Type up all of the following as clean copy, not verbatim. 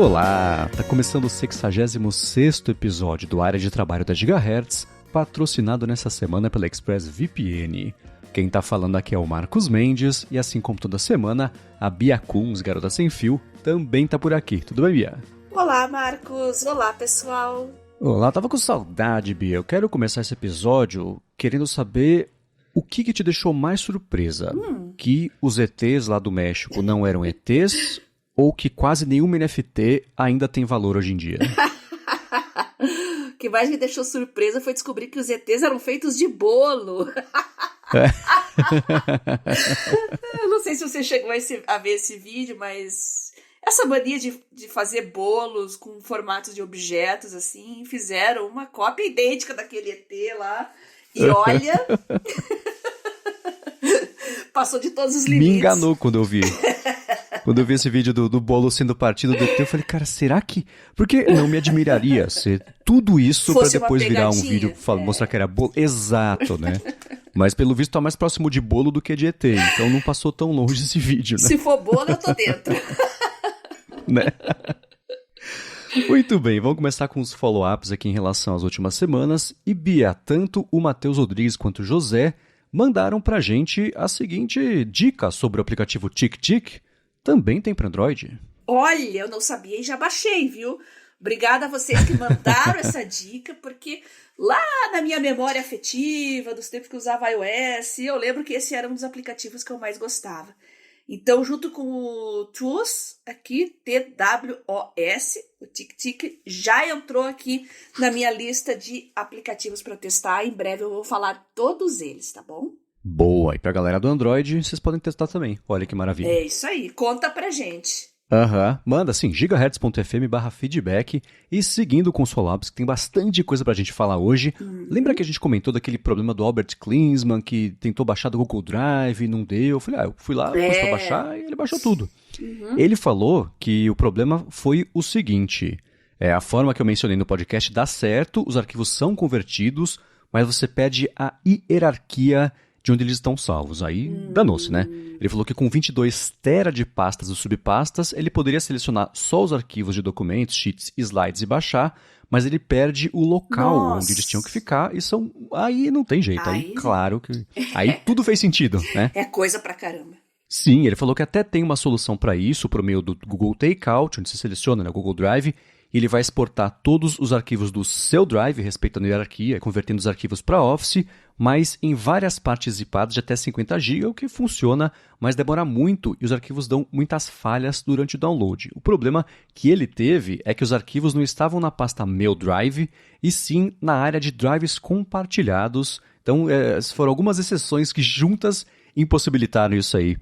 Olá, tá começando o 66º episódio do Área de Trabalho da Gigahertz, patrocinado nessa semana pela ExpressVPN. Quem tá falando aqui é o Marcos Mendes, e assim como toda semana, a Bia Kunz, Garota Sem Fio, também tá por aqui. Tudo bem, Bia? Olá, Marcos. Olá, pessoal. Olá, tava com saudade, Bia. Eu quero começar esse episódio querendo saber o que te deixou mais surpresa. Que os ETs lá do México não eram ETs ou que quase nenhum NFT ainda tem valor hoje em dia? O que mais me deixou surpresa foi descobrir que os ETs eram feitos de bolo. Eu não sei se você chegou a ver esse vídeo, mas essa mania de fazer bolos com formatos de objetos, assim, fizeram uma cópia idêntica daquele ET lá. E olha, passou de todos os limites. Me enganou quando eu vi. Quando eu vi esse vídeo do bolo sendo partido do ET, eu falei, cara, será que... Porque não me admiraria ser tudo isso pra depois virar um vídeo mostrar que era bolo. Exato, né? Mas pelo visto tá mais próximo de bolo do que de ET, então não passou tão longe esse vídeo, né? Se for bolo, eu tô dentro. Né? Muito bem, vamos começar com os follow-ups aqui em relação às últimas semanas. E Bia, tanto o Matheus Rodrigues quanto o José mandaram pra gente a seguinte dica sobre o aplicativo TickTick. Também tem para Android? Olha, eu não sabia e já baixei, viu? Obrigada a vocês que mandaram essa dica, porque lá na minha memória afetiva, dos tempos que eu usava iOS, eu lembro que esse era um dos aplicativos que eu mais gostava. Então, junto com o TWOS, aqui, TWOS, o TickTick, já entrou aqui na minha lista de aplicativos para testar. Em breve eu vou falar todos eles, tá bom? Boa, e pra galera do Android, vocês podem testar também. Olha que maravilha. É isso aí, conta pra gente. Manda sim, gigahertz.fm/feedback e seguindo com os follow-ups, que tem bastante coisa pra gente falar hoje. Lembra que a gente comentou daquele problema do Albert Klinsmann, que tentou baixar do Google Drive e não deu? Eu falei, eu fui lá, pus pra baixar e ele baixou tudo. Ele falou que o problema foi o seguinte, a forma que eu mencionei no podcast dá certo, os arquivos são convertidos, mas você perde a hierarquia de onde eles estão salvos. Aí danou-se, né? Ele falou que com 22 tera de pastas ou subpastas, ele poderia selecionar só os arquivos de documentos, sheets, slides e baixar, mas ele perde o local onde eles tinham que ficar e são... Aí não tem jeito, aí claro que... Aí tudo fez sentido, né? É coisa pra caramba. Sim, ele falou que até tem uma solução para isso por meio do Google Takeout, onde você seleciona, né, o Google Drive, e ele vai exportar todos os arquivos do seu Drive, respeitando a hierarquia, convertendo os arquivos para Office, mas em várias partes zipadas de até 50 GB, o que funciona, mas demora muito e os arquivos dão muitas falhas durante o download. O problema que ele teve é que os arquivos não estavam na pasta Meu Drive, e sim na área de drives compartilhados. Então, foram algumas exceções que juntas impossibilitaram isso aí,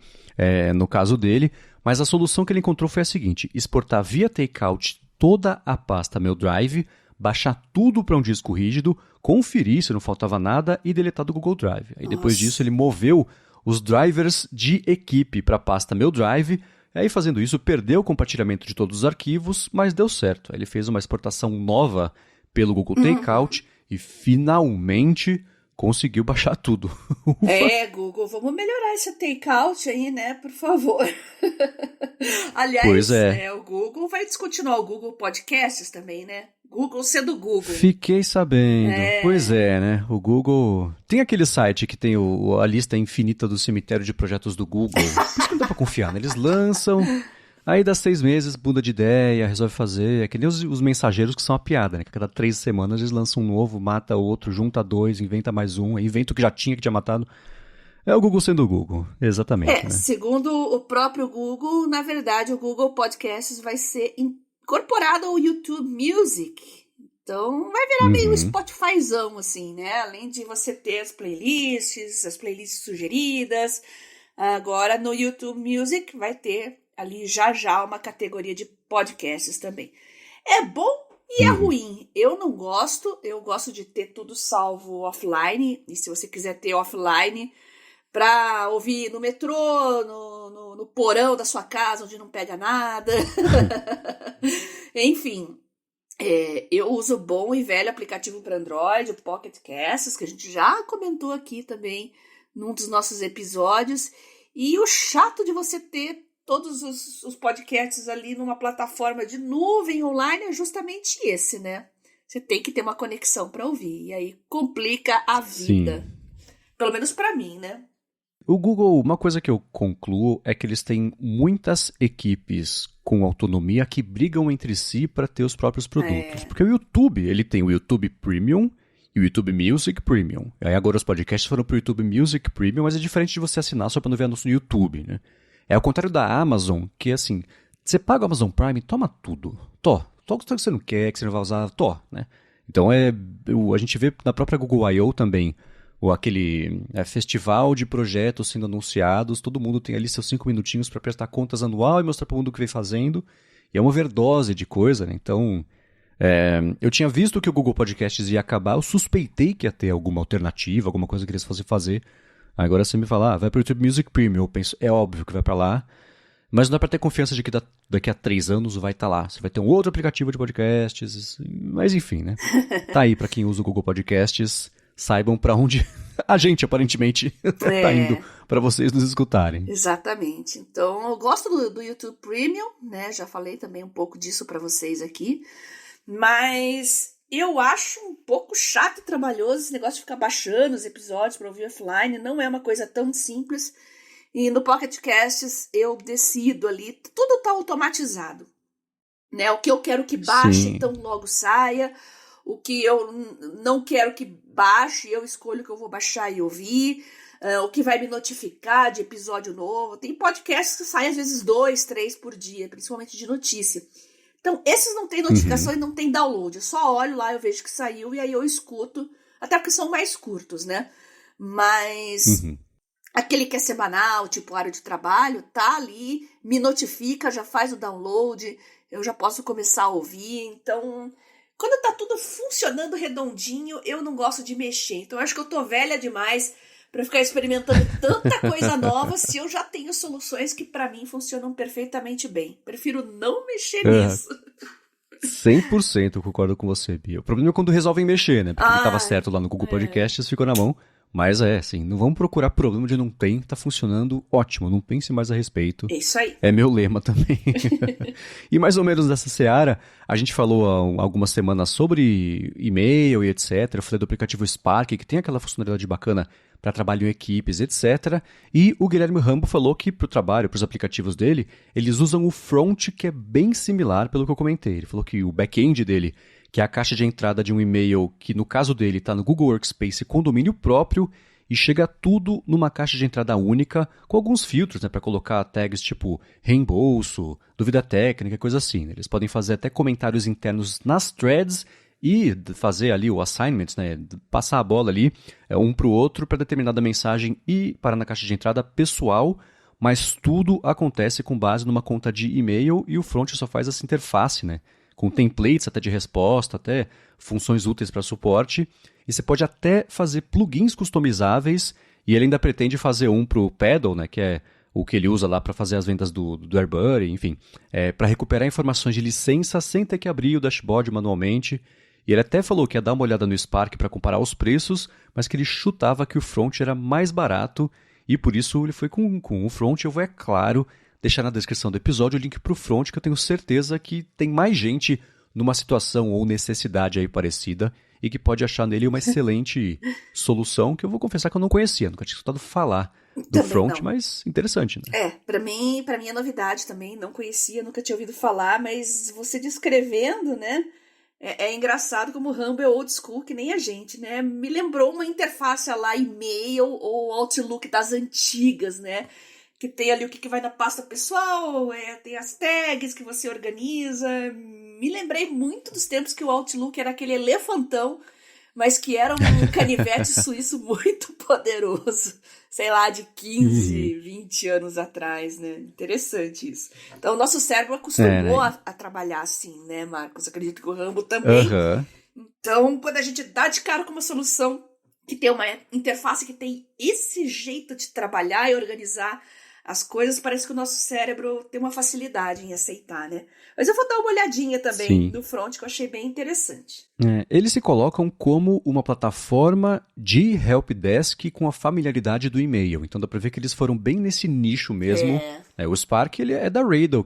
no caso dele. Mas a solução que ele encontrou foi a seguinte: exportar via Takeout toda a pasta Meu Drive, baixar tudo para um disco rígido, conferir se não faltava nada e deletar do Google Drive. Aí depois disso ele moveu os drivers de equipe para a pasta Meu Drive. Aí fazendo isso perdeu o compartilhamento de todos os arquivos, mas deu certo. Aí ele fez uma exportação nova pelo Google Takeout e finalmente conseguiu baixar tudo. Google, vamos melhorar esse takeout aí, né? Por favor. Aliás, pois o Google vai descontinuar o Google Podcasts também, né? Google sendo Google. Fiquei sabendo. Pois é, né? O Google... Tem aquele site que tem a lista infinita do cemitério de projetos do Google. Por isso que não dá pra confiar, né? Eles lançam... Aí dá 6 meses, muda de ideia, resolve fazer. É que nem os mensageiros que são a piada, né? Que a cada 3 semanas eles lançam um novo, mata outro, junta 2, inventa mais um, aí inventa o que já tinha matado. É o Google sendo o Google, exatamente. Né? Segundo o próprio Google, na verdade o Google Podcasts vai ser incorporado ao YouTube Music. Então vai virar meio Spotifyzão, assim, né? Além de você ter as playlists sugeridas, agora no YouTube Music vai ter ali já uma categoria de podcasts também. É bom e é ruim. Eu não gosto, eu gosto de ter tudo salvo offline, e se você quiser ter offline para ouvir no metrô, no porão da sua casa, onde não pega nada. Enfim, eu uso o bom e velho aplicativo para Android, o Pocket Casts, que a gente já comentou aqui também num dos nossos episódios. E o chato de você ter todos os podcasts ali numa plataforma de nuvem online é justamente esse, né? Você tem que ter uma conexão para ouvir. E aí complica a vida. Sim. Pelo menos para mim, né? O Google, uma coisa que eu concluo é que eles têm muitas equipes com autonomia que brigam entre si para ter os próprios produtos. Porque o YouTube, ele tem o YouTube Premium e o YouTube Music Premium. Aí agora os podcasts foram pro YouTube Music Premium, mas é diferente de você assinar só para não ver anúncio no YouTube, né? É ao contrário da Amazon, que é assim, você paga o Amazon Prime, toma tudo. Tó que você não quer, que você não vai usar, né? Então a gente vê na própria Google I.O. também, ou aquele festival de projetos sendo anunciados, todo mundo tem ali seus 5 minutinhos para prestar contas anual e mostrar para o mundo o que vem fazendo, e é uma overdose de coisa, né? Então, eu tinha visto que o Google Podcasts ia acabar, eu suspeitei que ia ter alguma alternativa, alguma coisa que eles fossem fazer. Agora você me fala, vai para o YouTube Music Premium, eu penso, é óbvio que vai para lá, mas não dá para ter confiança de que daqui a 3 anos vai estar lá. Você vai ter um outro aplicativo de podcasts, mas enfim, né? Tá aí para quem usa o Google Podcasts, saibam para onde a gente aparentemente tá indo para vocês nos escutarem. Exatamente. Então, eu gosto do YouTube Premium, né? Já falei também um pouco disso para vocês aqui, mas eu acho um pouco chato e trabalhoso esse negócio de ficar baixando os episódios para ouvir offline. Não é uma coisa tão simples. E no Pocket Casts eu decido ali, tudo tá automatizado, né? O que eu quero que baixe, Sim. Então logo saia. O que eu não quero que baixe, eu escolho que eu vou baixar e ouvir. O que vai me notificar de episódio novo. Tem podcasts que saem às vezes 2, 3 por dia, principalmente de notícia. Então, esses não tem notificação e não tem download. Eu só olho lá, eu vejo que saiu e aí eu escuto. Até porque são mais curtos, né? Mas... Aquele que é semanal, tipo área de trabalho, tá ali, me notifica, já faz o download, eu já posso começar a ouvir. Então, quando tá tudo funcionando redondinho, eu não gosto de mexer. Então, eu acho que eu tô velha demais pra ficar experimentando tanta coisa nova se eu já tenho soluções que pra mim funcionam perfeitamente bem. Prefiro não mexer nisso. 100% concordo com você, Bia. O problema é quando resolvem mexer, né? Porque tava certo lá no Google Podcasts, ficou na mão. Mas assim, não vamos procurar problema de não tem, tá funcionando ótimo, não pense mais a respeito. Isso aí. É meu lema também. E mais ou menos dessa seara, a gente falou há algumas semanas sobre e-mail e etc. Eu falei do aplicativo Spark, que tem aquela funcionalidade bacana para trabalho em equipes, etc. E o Guilherme Rambo falou que para o trabalho, para os aplicativos dele, eles usam o front, que é bem similar pelo que eu comentei. Ele falou que o back-end dele, que é a caixa de entrada de um e-mail que, no caso dele, está no Google Workspace com domínio próprio e chega tudo numa caixa de entrada única com alguns filtros, né, para colocar tags tipo reembolso, dúvida técnica, coisa assim. Né? Eles podem fazer até comentários internos nas threads e fazer ali o assignment, né, passar a bola ali um para o outro para determinada mensagem e parar na caixa de entrada pessoal, mas tudo acontece com base numa conta de e-mail e o front só faz essa interface, né? Com templates até de resposta, até funções úteis para suporte. E você pode até fazer plugins customizáveis, e ele ainda pretende fazer um para o Paddle, né, que é o que ele usa lá para fazer as vendas do AirBuddy, enfim, para recuperar informações de licença sem ter que abrir o dashboard manualmente. E ele até falou que ia dar uma olhada no Spark para comparar os preços, mas que ele chutava que o front era mais barato, e por isso ele foi com o front. Eu vou, é claro, deixar na descrição do episódio o link para o front, que eu tenho certeza que tem mais gente numa situação ou necessidade aí parecida e que pode achar nele uma excelente solução, que eu vou confessar que eu não conhecia, nunca tinha escutado falar do também front, não. Mas interessante, né? Pra mim é novidade também, não conhecia, nunca tinha ouvido falar, mas você descrevendo, né? É engraçado como o Rambo é old school, que nem a gente, né? Me lembrou uma interface lá, e-mail ou Outlook das antigas, né? Que tem ali o que vai na pasta pessoal, tem as tags que você organiza. Me lembrei muito dos tempos que o Outlook era aquele elefantão, mas que era um canivete suíço muito poderoso. Sei lá, de 15, 20 anos atrás, né? Interessante isso. Então, o nosso cérebro acostumou a trabalhar assim, né, Marcos? Acredito que o Rambo também. Então, quando a gente dá de cara com uma solução que tem uma interface que tem esse jeito de trabalhar e organizar as coisas, parece que o nosso cérebro tem uma facilidade em aceitar, né? Mas eu vou dar uma olhadinha também no front, que eu achei bem interessante. Eles se colocam como uma plataforma de helpdesk com a familiaridade do e-mail. Então dá para ver que eles foram bem nesse nicho mesmo. O Spark ele é da Riddle,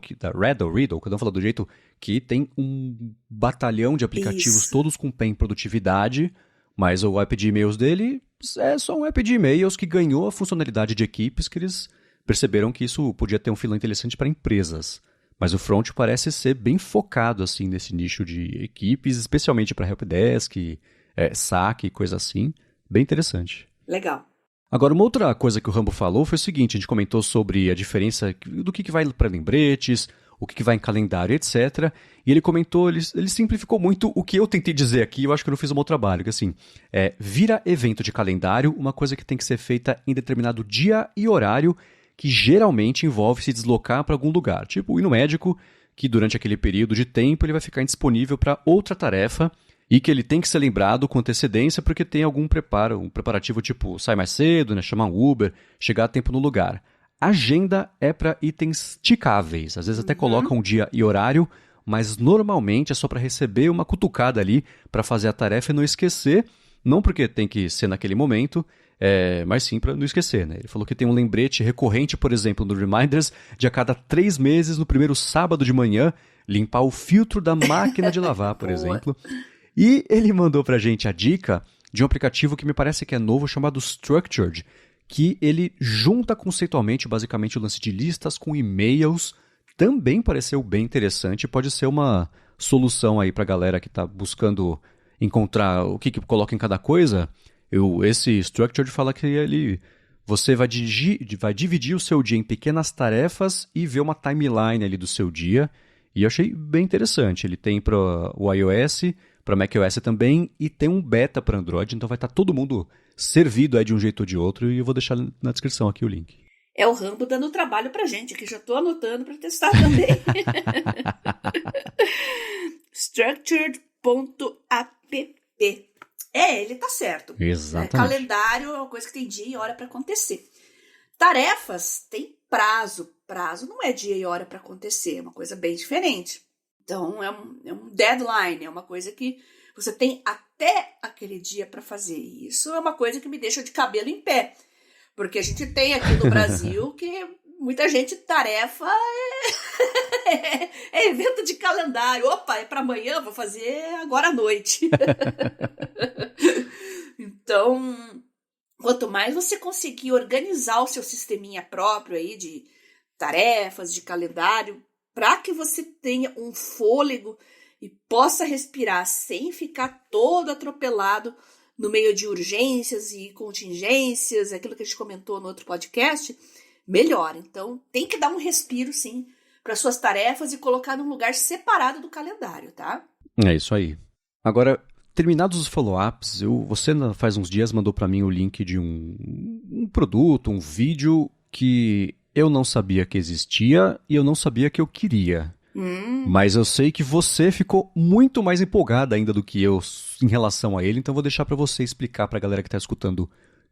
cada um fala do jeito, que tem um batalhão de aplicativos todos com PEM produtividade, mas o app de e-mails dele é só um app de e-mails que ganhou a funcionalidade de equipes, que eles perceberam que isso podia ter um filão interessante para empresas. Mas o front parece ser bem focado assim nesse nicho de equipes, especialmente para helpdesk, saque, coisa assim. Bem interessante. Legal. Agora, uma outra coisa que o Rambo falou foi o seguinte, a gente comentou sobre a diferença do que vai para lembretes, o que vai em calendário, etc. E ele comentou, ele simplificou muito o que eu tentei dizer aqui, eu acho que eu não fiz um bom trabalho, que assim, vira evento de calendário uma coisa que tem que ser feita em determinado dia e horário, que geralmente envolve se deslocar para algum lugar. Tipo, ir no médico, que durante aquele período de tempo ele vai ficar indisponível para outra tarefa e que ele tem que ser lembrado com antecedência porque tem algum preparo, um preparativo tipo sai mais cedo, né, chamar um Uber, chegar a tempo no lugar. Agenda é para itens ticáveis, às vezes até colocam um dia e horário, mas normalmente é só para receber uma cutucada ali para fazer a tarefa e não esquecer, não porque tem que ser naquele momento, mas sim para não esquecer, né? Ele falou que tem um lembrete recorrente, por exemplo, no Reminders, de a cada 3 meses, no primeiro sábado de manhã, limpar o filtro da máquina de lavar, por exemplo. E ele mandou pra gente a dica de um aplicativo que me parece que é novo, chamado Structured, que ele junta conceitualmente, basicamente, o lance de listas com e-mails. Também pareceu bem interessante, pode ser uma solução aí pra galera que tá buscando encontrar o que coloca em cada coisa. Esse Structured fala que você vai dividir o seu dia em pequenas tarefas e ver uma timeline ali do seu dia. E eu achei bem interessante. Ele tem para o iOS, para macOS também, e tem um beta para Android, então vai estar todo mundo servido aí de um jeito ou de outro, e eu vou deixar na descrição aqui o link. É o Rambo dando trabalho pra gente, que já estou anotando para testar também. Structured.app. Ele tá certo. Exatamente. Calendário é uma coisa que tem dia e hora para acontecer. Tarefas tem prazo. Prazo não é dia e hora para acontecer, é uma coisa bem diferente. Então, é um deadline, é uma coisa que você tem até aquele dia para fazer. E isso é uma coisa que me deixa de cabelo em pé. Porque a gente tem aqui no Brasil que muita gente tarefa é evento de calendário. Opa, é para amanhã, vou fazer agora à noite. Então, quanto mais você conseguir organizar o seu sisteminha próprio aí de tarefas, de calendário, para que você tenha um fôlego e possa respirar sem ficar todo atropelado no meio de urgências e contingências, aquilo que a gente comentou no outro podcast, melhor. Então, tem que dar um respiro, sim, para suas tarefas e colocar num lugar separado do calendário, tá? É isso aí. Agora, terminados os follow-ups, você faz uns dias mandou para mim o link de um produto, um vídeo que eu não sabia que existia e eu não sabia que eu queria. Mas eu sei que você ficou muito mais empolgada ainda do que eu em relação a ele, então vou deixar para você explicar para a galera que está escutando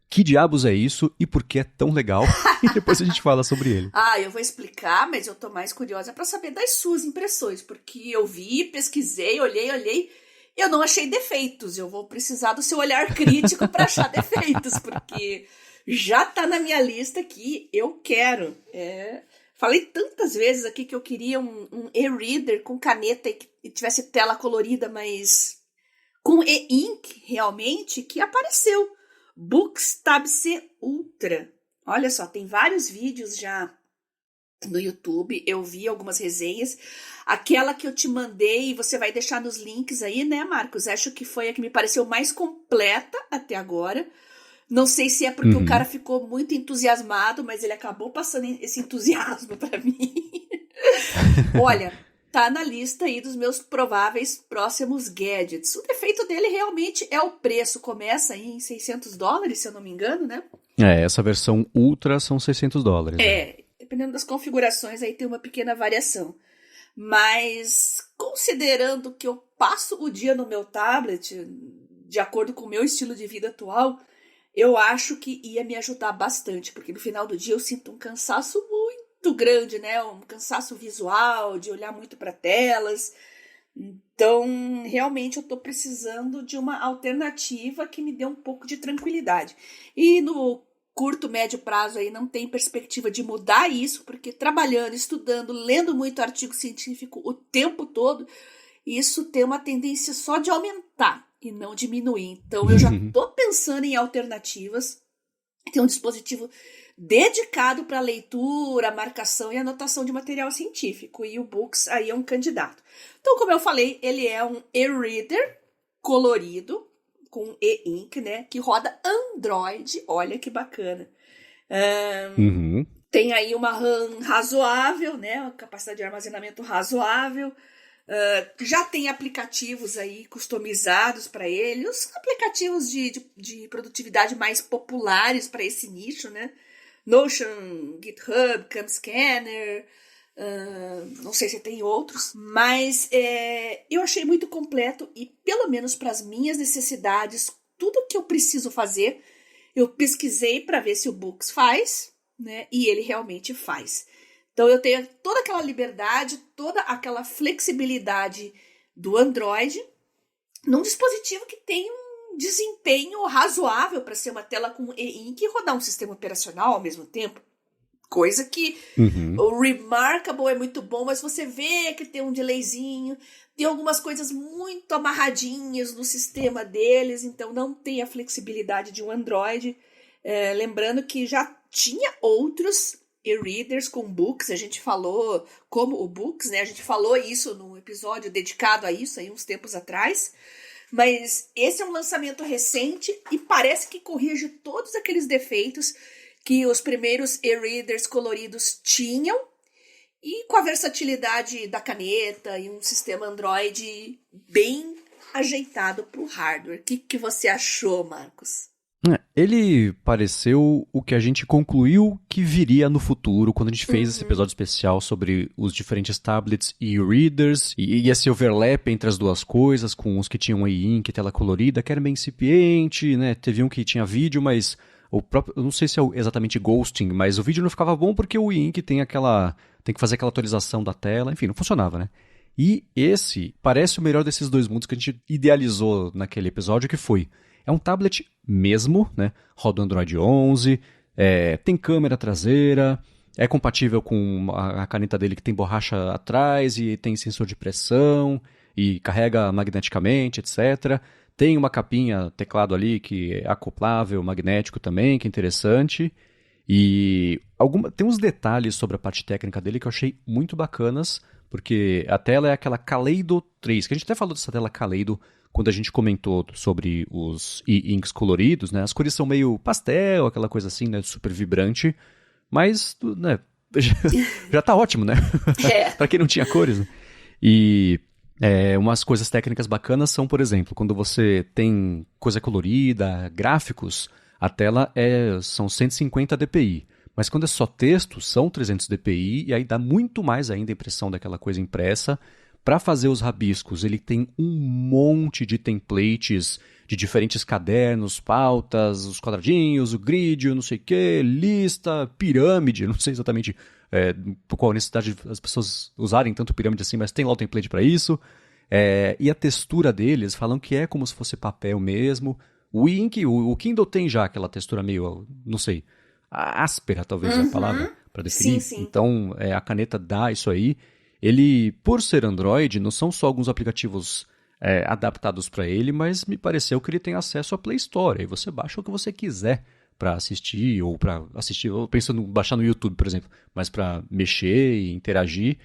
que diabos é isso e por que é tão legal, e depois a gente fala sobre ele. Eu vou explicar, mas eu tô mais curiosa para saber das suas impressões, porque eu vi, pesquisei, olhei, eu não achei defeitos, eu vou precisar do seu olhar crítico para achar defeitos, porque já tá na minha lista aqui, eu quero. Falei tantas vezes aqui que eu queria um e-reader com caneta e tivesse tela colorida, mas com e-ink realmente, que apareceu. Bookstab C Ultra. Olha só, tem vários vídeos já no YouTube, eu vi algumas resenhas. Aquela que eu te mandei, você vai deixar nos links aí, né, Marcos? Acho que foi a que me pareceu mais completa até agora. Não sei se é porque o cara ficou muito entusiasmado, mas ele acabou passando esse entusiasmo para mim. Olha, tá na lista aí dos meus prováveis próximos gadgets. O defeito dele realmente é o preço. Começa aí em $600, se eu não me engano, né? Essa versão Ultra são $600. Né? Dependendo das configurações, aí tem uma pequena variação. Mas, considerando que eu passo o dia no meu tablet, de acordo com o meu estilo de vida atual, eu acho que ia me ajudar bastante, porque no final do dia eu sinto um cansaço muito grande, né? Um cansaço visual, de olhar muito para telas. Então, realmente eu estou precisando de uma alternativa que me dê um pouco de tranquilidade. E no curto, médio prazo aí não tem perspectiva de mudar isso, porque trabalhando, estudando, lendo muito artigo científico o tempo todo, isso tem uma tendência só de aumentar e não diminuir. Então, eu já estou pensando em alternativas. Tem um dispositivo dedicado para leitura, marcação e anotação de material científico. E o Books aí é um candidato. Então, como eu falei, ele é um e-reader colorido, com e-ink, né? Que roda Android. Olha que bacana. Tem aí uma RAM razoável, né? Uma capacidade de armazenamento razoável. Já tem aplicativos aí customizados para ele. Os aplicativos de produtividade mais populares para esse nicho, né? Notion, GitHub, CamScanner, não sei se tem outros, mas eu achei muito completo e pelo menos para as minhas necessidades, tudo que eu preciso fazer, eu pesquisei para ver se o Books faz, né? E ele realmente faz. Então eu tenho toda aquela liberdade, toda aquela flexibilidade do Android num dispositivo que tem um desempenho razoável para ser uma tela com e-ink e rodar um sistema operacional ao mesmo tempo. Coisa que o Remarkable é muito bom, mas você vê que tem um delayzinho, tem algumas coisas muito amarradinhas no sistema deles, então não tem a flexibilidade de um Android. Lembrando que já tinha outros e-readers com Books, a gente falou como o Books, né? A gente falou isso num episódio dedicado a isso aí uns tempos atrás. Mas esse é um lançamento recente e parece que corrige todos aqueles defeitos que os primeiros e-readers coloridos tinham, e com a versatilidade da caneta e um sistema Android bem ajeitado para o hardware. O que você achou, Marcos? Ele pareceu o que a gente concluiu que viria no futuro quando a gente fez esse episódio especial sobre os diferentes tablets e e-readers e esse overlap entre as duas coisas, com os que tinham e-ink, tela colorida, que era bem incipiente, né? Teve um que tinha vídeo, mas o próprio, eu não sei se é exatamente ghosting, mas o vídeo não ficava bom porque o e-ink tem que fazer aquela atualização da tela, enfim, não funcionava, né? E esse parece o melhor desses dois mundos que a gente idealizou naquele episódio, que foi: é um tablet mesmo, né? Roda Android 11, tem câmera traseira, é compatível com a caneta dele que tem borracha atrás e tem sensor de pressão e carrega magneticamente, etc. Tem uma capinha teclado ali que é acoplável, magnético também, que é interessante. E tem uns detalhes sobre a parte técnica dele que eu achei muito bacanas, porque a tela é aquela Kaleido 3, que a gente até falou dessa tela Kaleido quando a gente comentou sobre os e-inks coloridos, né? As cores são meio pastel, aquela coisa assim, né? Super vibrante, mas, né? Já tá ótimo, né? Pra quem não tinha cores, né? E umas coisas técnicas bacanas são, por exemplo, quando você tem coisa colorida, gráficos, a tela são 150 dpi. Mas quando é só texto, são 300 dpi, e aí dá muito mais ainda a impressão daquela coisa impressa. Para fazer os rabiscos, ele tem um monte de templates de diferentes cadernos, pautas, os quadradinhos, o grid, não sei o que, lista, pirâmide, não sei exatamente por qual necessidade as pessoas usarem tanto pirâmide assim, mas tem lá o template para isso. E a textura deles falam que é como se fosse papel mesmo. O ink, o Kindle tem já aquela textura meio, não sei, áspera talvez é a palavra para definir. Sim. Então a caneta dá isso aí. Ele, por ser Android, não são só alguns aplicativos adaptados para ele, mas me pareceu que ele tem acesso à Play Store. Aí você baixa o que você quiser para assistir, ou pensando em baixar no YouTube, por exemplo, mas para mexer e interagir,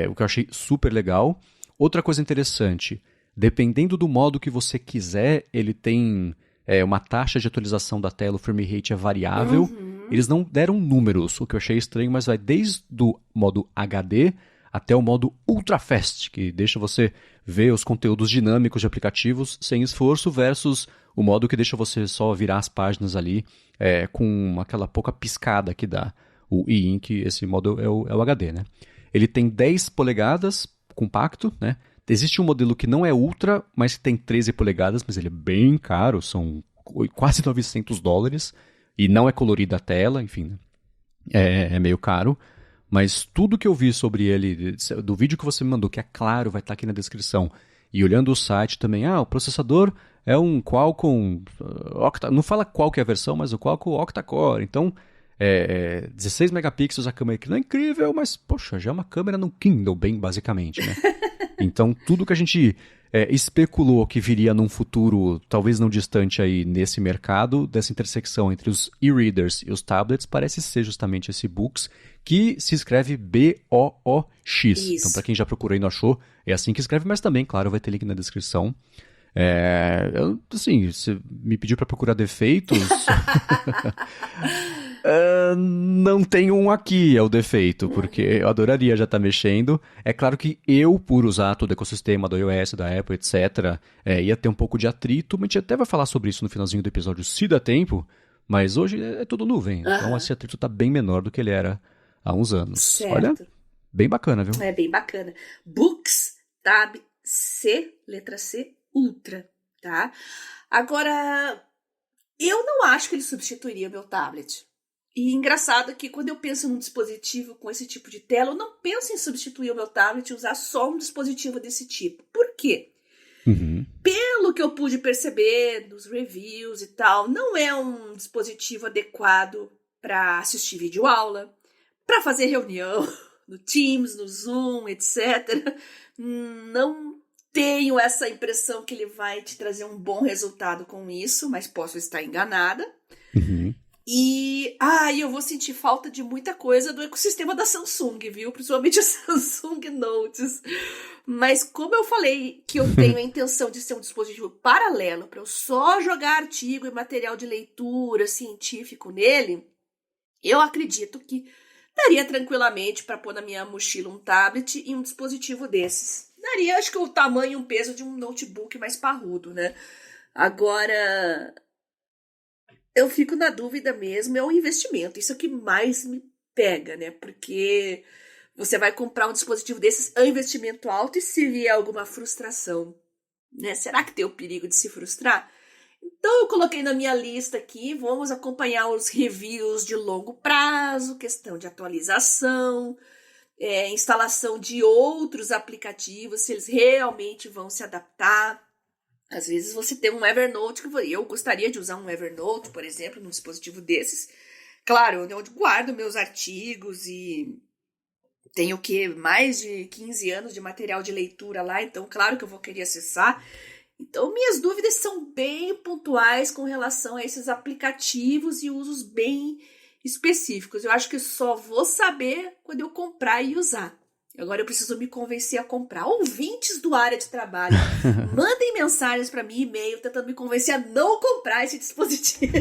o que eu achei super legal. Outra coisa interessante, dependendo do modo que você quiser, ele tem uma taxa de atualização da tela, o frame rate é variável. Eles não deram números, o que eu achei estranho, mas vai desde o modo HD até o modo Ultra Fast, que deixa você ver os conteúdos dinâmicos de aplicativos sem esforço, versus o modo que deixa você só virar as páginas ali com aquela pouca piscada que dá o e-ink. Esse modo é o HD, né? Ele tem 10 polegadas, compacto, né? Existe um modelo que não é Ultra, mas que tem 13 polegadas, mas ele é bem caro, são quase $900, e não é colorida a tela, enfim, né? É meio caro. Mas tudo que eu vi sobre ele, do vídeo que você me mandou, que é claro, vai estar aqui na descrição, e olhando o site também, o processador é um Qualcomm não fala qual que é a versão, mas o Qualcomm Octa-core, então 16 megapixels a câmera, que não é incrível, mas poxa, já é uma câmera no Kindle, bem basicamente, né? Então tudo que a gente especulou que viria num futuro, talvez não distante aí nesse mercado, dessa intersecção entre os e-readers e os tablets, parece ser justamente esse Boox, que se escreve B-O-O-X. Isso. Então, para quem já procurou e não achou, é assim que escreve, mas também, claro, vai ter link na descrição. Assim, você me pediu para procurar defeitos. Não tem um aqui, é o defeito, porque eu adoraria já estar mexendo. É claro que eu, por usar todo o ecossistema do iOS, da Apple, etc., ia ter um pouco de atrito, mas a gente até vai falar sobre isso no finalzinho do episódio, se dá tempo, mas hoje é tudo nuvem, então esse atrito está bem menor do que ele era há uns anos. Certo. Olha, bem bacana, viu? É bem bacana. Boox Tab C, letra C, Ultra, tá? Agora, eu não acho que ele substituiria o meu tablet. E engraçado que quando eu penso num dispositivo com esse tipo de tela, eu não penso em substituir o meu tablet e usar só um dispositivo desse tipo. Por quê? Pelo que eu pude perceber nos reviews e tal, não é um dispositivo adequado para assistir videoaula, para fazer reunião no Teams, no Zoom, etc. Não tenho essa impressão que ele vai te trazer um bom resultado com isso, mas posso estar enganada. E eu vou sentir falta de muita coisa do ecossistema da Samsung, viu? Principalmente a Samsung Notes. Mas como eu falei que eu tenho a intenção de ser um dispositivo paralelo para eu só jogar artigo e material de leitura científico nele, eu acredito que daria tranquilamente para pôr na minha mochila um tablet e um dispositivo desses. Daria, acho que o tamanho e o peso de um notebook mais parrudo, né? Agora, eu fico na dúvida mesmo, é o investimento. Isso é o que mais me pega, né? Porque você vai comprar um dispositivo desses, é um investimento alto, e se vier alguma frustração, né? Será que tem o perigo de se frustrar? Então eu coloquei na minha lista aqui, vamos acompanhar os reviews de longo prazo, questão de atualização, instalação de outros aplicativos, se eles realmente vão se adaptar. Às vezes você tem um Evernote, eu gostaria de usar um Evernote, por exemplo, num dispositivo desses. Claro, onde guardo meus artigos e tenho mais de 15 anos de material de leitura lá, então claro que eu vou querer acessar. Então minhas dúvidas são bem pontuais com relação a esses aplicativos e usos bem específicos. Eu acho que só vou saber quando eu comprar e usar. Agora eu preciso me convencer a comprar. Ouvintes do Área de Trabalho, mandem mensagens para mim, e-mail, tentando me convencer a não comprar esse dispositivo.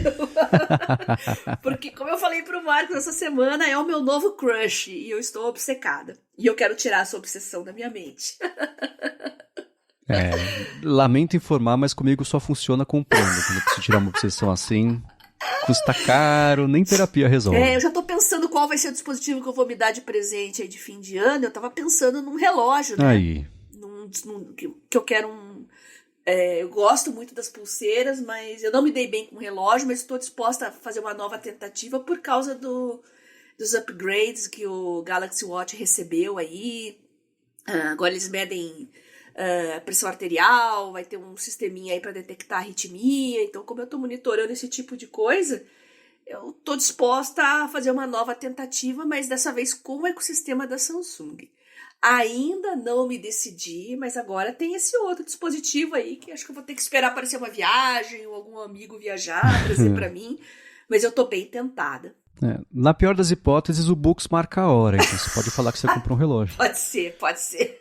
Porque, como eu falei pro Marcos essa semana, é o meu novo crush e eu estou obcecada. E eu quero tirar essa obsessão da minha mente. Lamento informar, mas comigo só funciona comprando. Quando eu preciso tirar uma obsessão assim, custa caro, nem terapia resolve. Eu já tô pensando qual vai ser o dispositivo que eu vou me dar de presente aí de fim de ano. Eu tava pensando num relógio, né? Aí. Que eu quero eu gosto muito das pulseiras, mas eu não me dei bem com o relógio, mas estou disposta a fazer uma nova tentativa por causa dos upgrades que o Galaxy Watch recebeu aí. Agora eles medem pressão arterial, vai ter um sisteminha aí para detectar arritmia. Então, como eu estou monitorando esse tipo de coisa, eu estou disposta a fazer uma nova tentativa, mas dessa vez com o ecossistema da Samsung. Ainda não me decidi, mas agora tem esse outro dispositivo aí que acho que eu vou ter que esperar aparecer uma viagem ou algum amigo viajar, trazer para mim, mas eu estou bem tentada. Na pior das hipóteses, o Boox marca a hora, então você pode falar que você comprou um relógio. Pode ser.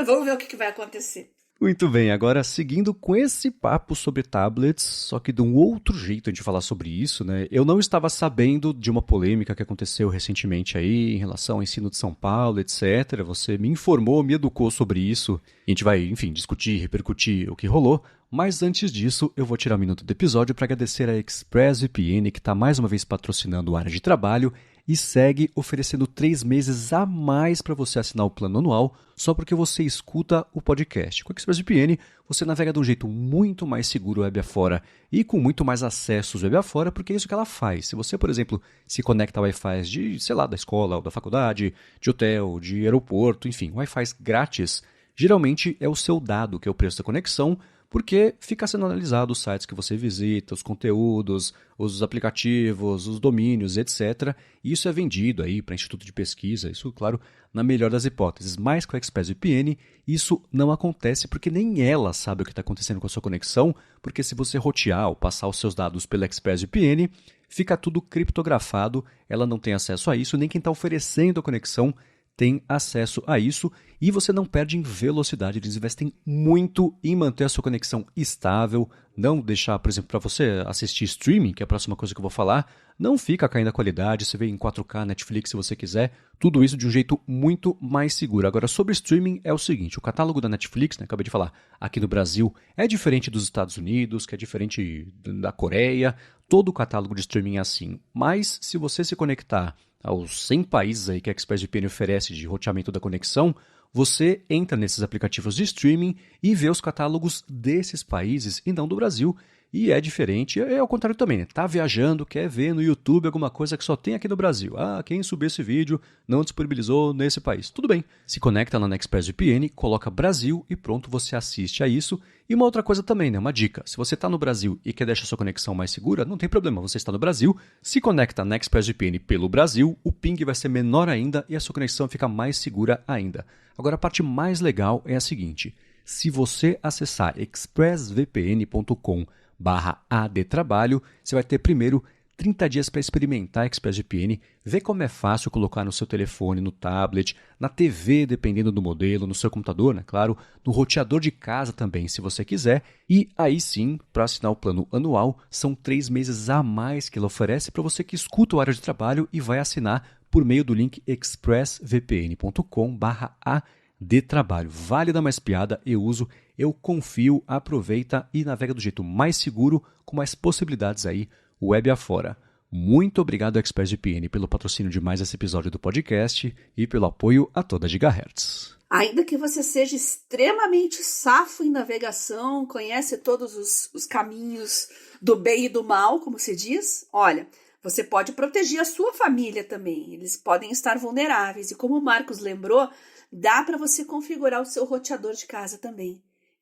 Vamos ver o que vai acontecer. Muito bem, agora seguindo com esse papo sobre tablets, só que de um outro jeito a gente falar sobre isso, né? Eu não estava sabendo de uma polêmica que aconteceu recentemente aí em relação ao ensino de São Paulo, etc. Você me informou, me educou sobre isso. A gente vai, enfim, discutir, repercutir o que rolou. Mas antes disso, eu vou tirar um minuto do episódio para agradecer a ExpressVPN, que está mais uma vez patrocinando a área de trabalho e segue oferecendo 3 meses a mais para você assinar o plano anual só porque você escuta o podcast. Com a ExpressVPN, você navega de um jeito muito mais seguro web afora e com muito mais acessos web afora, porque é isso que ela faz. Se você, por exemplo, se conecta a Wi-Fi de, sei lá, da escola ou da faculdade, de hotel, de aeroporto, enfim, Wi-Fi grátis, geralmente é o seu dado que é o preço da conexão, porque fica sendo analisado os sites que você visita, os conteúdos, os aplicativos, os domínios, etc. E isso é vendido aí para instituto de pesquisa, isso, claro, na melhor das hipóteses. Mas com a ExpressVPN, isso não acontece porque nem ela sabe o que está acontecendo com a sua conexão, porque se você rotear ou passar os seus dados pela ExpressVPN, fica tudo criptografado, ela não tem acesso a isso, nem quem está oferecendo a conexão tem acesso a isso e você não perde em velocidade. Eles investem muito em manter a sua conexão estável, não deixar, por exemplo, para você assistir streaming, que é a próxima coisa que eu vou falar, não fica caindo a qualidade, você vê em 4K, Netflix se você quiser, tudo isso de um jeito muito mais seguro. Agora, sobre streaming é o seguinte, o catálogo da Netflix, né, acabei de falar, aqui no Brasil, é diferente dos Estados Unidos, que é diferente da Coreia, todo o catálogo de streaming é assim, mas se você se conectar aos 100 países aí que a ExpressVPN oferece de roteamento da conexão, você entra nesses aplicativos de streaming e vê os catálogos desses países e não do Brasil. E é diferente, é ao contrário também, né? Tá viajando, quer ver no YouTube alguma coisa que só tem aqui no Brasil. Ah, quem subiu esse vídeo não disponibilizou nesse país. Tudo bem, se conecta lá na ExpressVPN, coloca Brasil e pronto, você assiste a isso. E uma outra coisa também, né? Uma dica, se você está no Brasil e quer deixar sua conexão mais segura, não tem problema, você está no Brasil, se conecta na ExpressVPN pelo Brasil, o ping vai ser menor ainda e a sua conexão fica mais segura ainda. Agora a parte mais legal é a seguinte, se você acessar expressvpn.com/adtrabalho, você vai ter primeiro 30 dias para experimentar a ExpressVPN, ver como é fácil colocar no seu telefone, no tablet, na TV, dependendo do modelo, no seu computador, né? Claro, no roteador de casa também, se você quiser. E aí sim, para assinar o plano anual, são 3 meses a mais que ela oferece para você que escuta o área de trabalho e vai assinar por meio do link expressvpn.com/adtrabalho. Vale dar mais piada, eu uso, eu confio, aproveita e navega do jeito mais seguro, com mais possibilidades aí, web afora. Muito obrigado, ExpressVPN, pelo patrocínio de mais esse episódio do podcast e pelo apoio a toda Gigahertz. Ainda que você seja extremamente safo em navegação, conhece todos os caminhos do bem e do mal, como se diz, olha, você pode proteger a sua família também. Eles podem estar vulneráveis. E como o Marcos lembrou, dá para você configurar o seu roteador de casa também.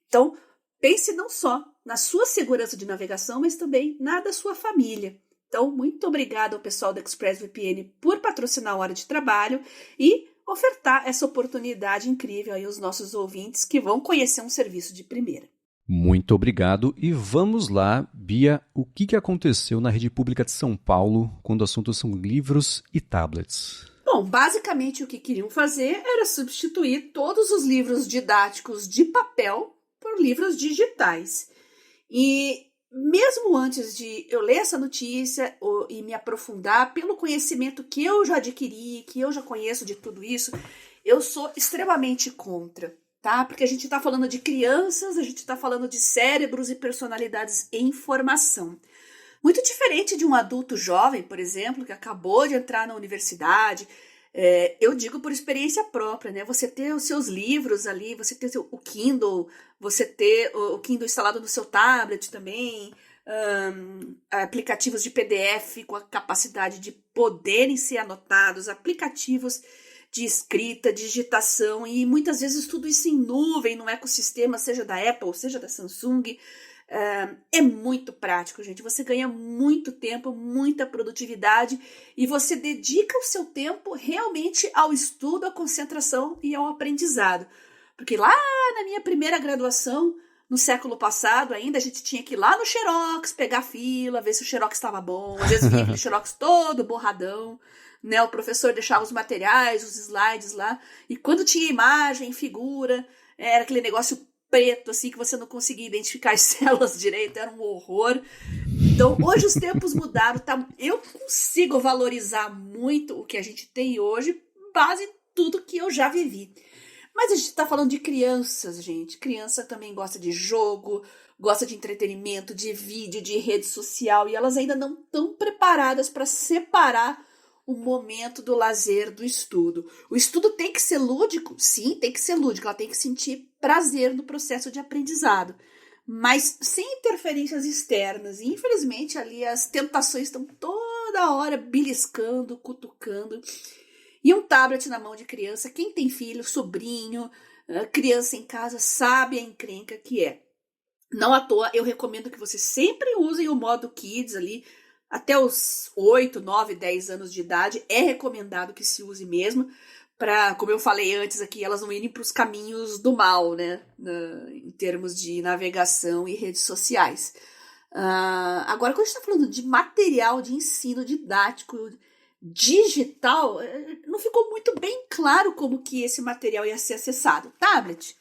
Então, pense não só na sua segurança de navegação, mas também na da sua família. Então, muito obrigada ao pessoal da ExpressVPN por patrocinar a Hora de Trabalho e ofertar essa oportunidade incrível aí aos nossos ouvintes que vão conhecer um serviço de primeira. Muito obrigado e vamos lá, Bia, o que aconteceu na rede pública de São Paulo quando o assunto são livros e tablets? Bom, basicamente o que queriam fazer era substituir todos os livros didáticos de papel por livros digitais. E mesmo antes de eu ler essa notícia e me aprofundar, pelo conhecimento que eu já adquiri, que eu já conheço de tudo isso, eu sou extremamente contra, tá? Porque a gente está falando de crianças, a gente está falando de cérebros e personalidades em formação. Muito diferente de um adulto jovem, por exemplo, que acabou de entrar na universidade. Eu digo por experiência própria, né? Você ter os seus livros ali, você ter o Kindle, você ter o Kindle instalado no seu tablet também, aplicativos de PDF com a capacidade de poderem ser anotados, aplicativos de escrita, digitação e muitas vezes tudo isso em nuvem, no ecossistema, seja da Apple, seja da Samsung. É muito prático, gente. Você ganha muito tempo, muita produtividade e você dedica o seu tempo realmente ao estudo, à concentração e ao aprendizado. Porque lá na minha primeira graduação, no século passado ainda, a gente tinha que ir lá no Xerox, pegar fila, ver se o Xerox estava bom. Às vezes vinha aquele Xerox todo borradão, né? O professor deixava os materiais, os slides lá. E quando tinha imagem, figura, era aquele negócio preto, assim, que você não conseguia identificar as células direito, era um horror. Então, hoje os tempos mudaram, tá? Eu consigo valorizar muito o que a gente tem hoje, base em tudo que eu já vivi. Mas a gente está falando de crianças, gente. Criança também gosta de jogo, gosta de entretenimento, de vídeo, de rede social, e elas ainda não estão preparadas para separar o momento do lazer do estudo. O estudo tem que ser lúdico? Sim, tem que ser lúdico. Ela tem que sentir prazer no processo de aprendizado, mas sem interferências externas. E, infelizmente, ali as tentações estão toda hora beliscando, cutucando. E um tablet na mão de criança, quem tem filho, sobrinho, criança em casa, sabe a encrenca que é. Não à toa, eu recomendo que vocês sempre usem o modo Kids ali, até os 8, 9, 10 anos de idade. É recomendado que se use mesmo, para, como eu falei antes aqui, elas não irem para os caminhos do mal, né? Em termos de navegação e redes sociais. Agora, quando a gente está falando de material de ensino didático digital, não ficou muito bem claro como que esse material ia ser acessado. Tablet,